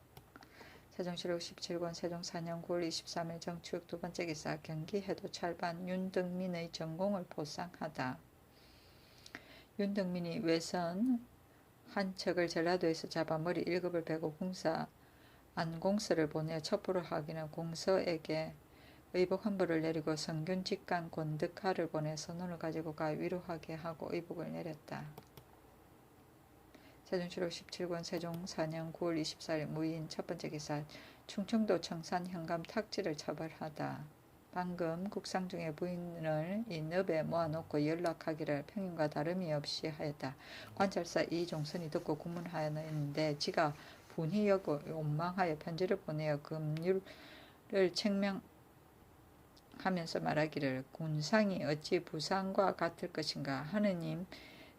세종실록 17권 세종 4년 9월 23일 정축 두번째 기사. 경기해도 찰반 윤등민의 전공을 보상하다. 윤등민이 외선 한 척을 전라도에서 잡아 머리 1급을 베고 안공서를 보내 첩부를 하기는 공서에게 의복 한 벌을 내리고 성균 직간 권득하를 보내 선원을 가지고 가 위로하게 하고 의복을 내렸다. 세종실록 17권 세종 4년 9월 24일 무인 첫번째 기사. 충청도 청산 현감 탁지를 처벌하다. 방금 국상 중에 부인을 이 늪에 모아놓고 연락하기를 평균과 다름이 없이 하였다. 관찰사 이종선이 듣고 구문하였는데 지가 분이 여고 원망하여 편지를 보내어 금률을 책명하면서 말하기를 군상이 어찌 부상과 같을 것인가. 하느님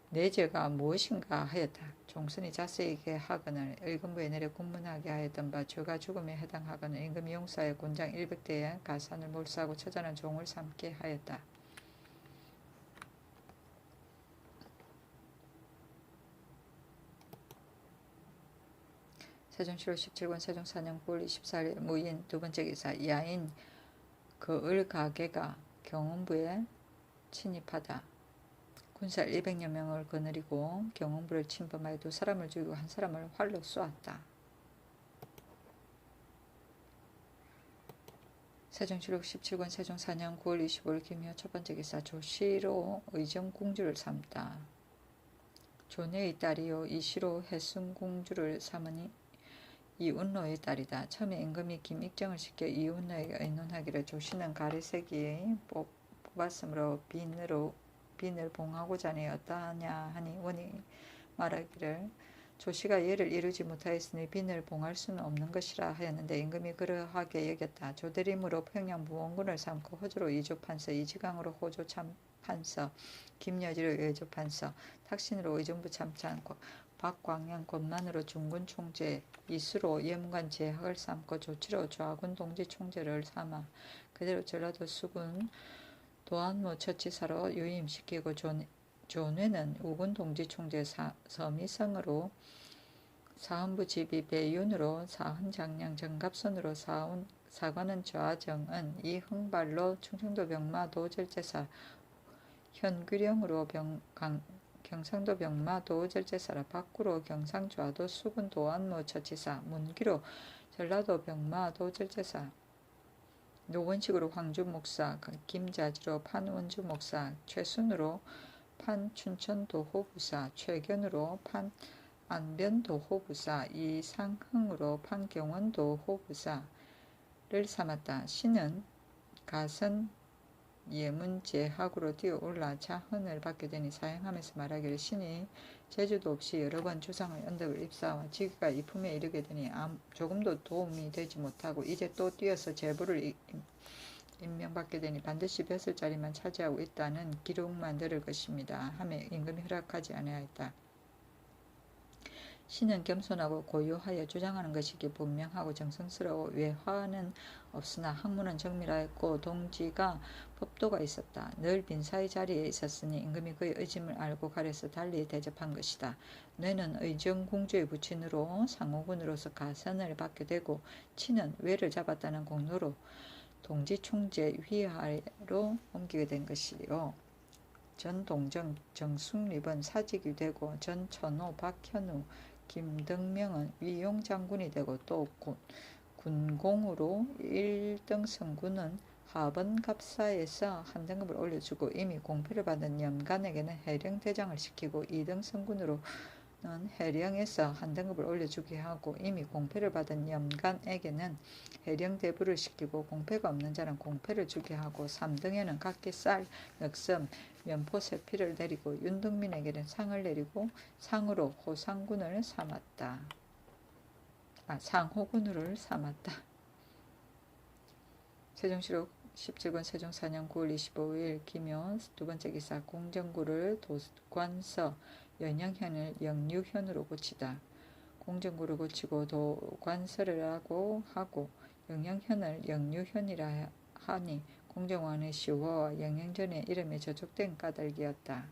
내 죄가 무엇인가 하였다. 종선이 자세히게 하거늘 의금부에 내려 군문하게 하였던 바 죄가 죽음에 해당하거늘 임금이 용사의 곤장 100대에 가산을 몰수하고 처자는 종을 삼게 하였다. 세종실록 17권 세종 4년 9월 24일 무인 두번째 기사. 야인 그 을가게가 경운부에 침입하다. 군살 200여 명을 거느리고 경운부를 침범하여 2사람을 죽이고 1사람을 활로 쏘았다. 세종실록 17권 세종 4년 9월 25일 김효 첫번째 기사. 조시로 의정공주를 삼다. 조내의 딸이요 이시로 해순공주를 삼으니 이운로의 딸이다. 처음에 임금이 김익정을 시켜 이운로에게 의논하기를 조씨는 가리새끼의 뽑았으므로 빈을 봉하고자 하니 어떠하냐 하니 원이 말하기를 조씨가 예를 이루지 못하였으니 빈을 봉할 수는 없는 것이라 하였는데 임금이 그러하게 여겼다. 조대림으로 평양 무원군을 삼고 호조로 이조판서, 이지강으로 호조 참판서, 김여지로 외조판서, 탁신으로 의정부 참찬, 박광양 권만으로 중군 총재, 이수로 예문관 제학을 삼고 조치로 좌군 동지 총재를 삼아 그대로 전라도 수군 도안모 처치사로 유임시키고 조뇌는 우군 동지총재 서미성으로 사헌부 지비 배윤으로 사헌장량 정갑선으로 사관은 좌정은 이흥발로 충청도 병마 도절제사 현규령으로 경상도 병마 도절제사라 박구로 경상좌도 수군 도안모 처치사 문기로 전라도 병마 도절제사 노원식으로 황주 목사, 김자지로 판원주 목사, 최순으로 판춘천도호부사, 최견으로 판안변도호부사, 이상흥으로 판경원도호부사를 삼았다. 신은 가선 예문제학으로 뛰어올라 자헌을 받게 되니 사행하면서 말하기를 신이 제주도 없이 여러 번 주상의 언덕을 입사와 지기가 이 품에 이르게 되니 조금도 도움이 되지 못하고 이제 또 뛰어서 제부를 임명받게 되니 반드시 벼슬 자리만 차지하고 있다는 기록만 들을 것입니다. 하며 임금이 허락하지 아니하였다. 신은 겸손하고 고요하여 주장하는 것이기 분명하고 정성스러워 외화는 없으나 학문은 정밀하였고 동지가 법도가 있었다. 늘 빈사의 자리에 있었으니 임금이 그의 의짐을 알고 가려서 달리 대접한 것이다. 뇌는 의정공주의 부친으로 상호군으로서 가선을 받게 되고 친은 외를 잡았다는 공로로 동지총재 위하로 옮기게 된 것이요. 전동정 정숙립은 사직이 되고 전천호 박현우 김등명은 위용장군이 되고 또 군공으로 1등 성군은 하번갑사에서 한 등급을 올려주고 이미 공표를 받은 염간에게는 해령대장을 시키고 2등 성군으로는 해령에서 한 등급을 올려주게 하고 이미 공표를 받은 염간에게는 해령대부를 시키고 공표가 없는 자는 공표를 주게 하고 3등에는 각기 쌀, 넉섬, 면포 세피를 내리고 윤등민에게는 상을 내리고 상으로 호상군을 삼았다. 상호군을 삼았다. 세종시록 17권 세종 4년 9월 25일 기묘 두 번째 기사 공정구를 도관서 연영현을 영유현으로 고치다. 공정구를 고치고 도관서를 하고 영영현을 영유현이라 하니 공정왕의 시호와 영영전의 이름에 저촉된 까닭이었다.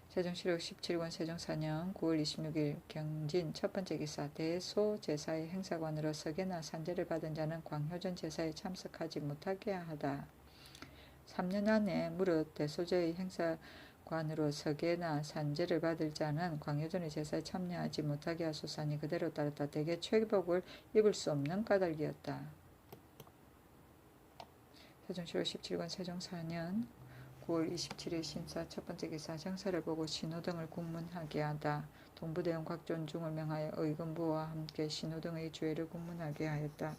세종시록 17권 세종 4년 9월 26일 경진 첫 번째 기사 대소제사의 행사관으로 서계나 산제를 받은 자는 광효전 제사에 참석하지 못하게 하다. 3년 안에 무릇 대소제의 행사관으로 서계나 산제를 받을 자는 광효전의 제사에 참여하지 못하게 하소서니 그대로 따랐다. 대개 최복을 입을 수 없는 까닭이었다. 세종시록 17권 세종 4년 9월 27일 신사 첫 번째 기사 정사를 보고 신호등을 국문하게 하다. 동부대원 곽존중을 명하여 의금부와 함께 신호등의 주회를 국문하게 하였다.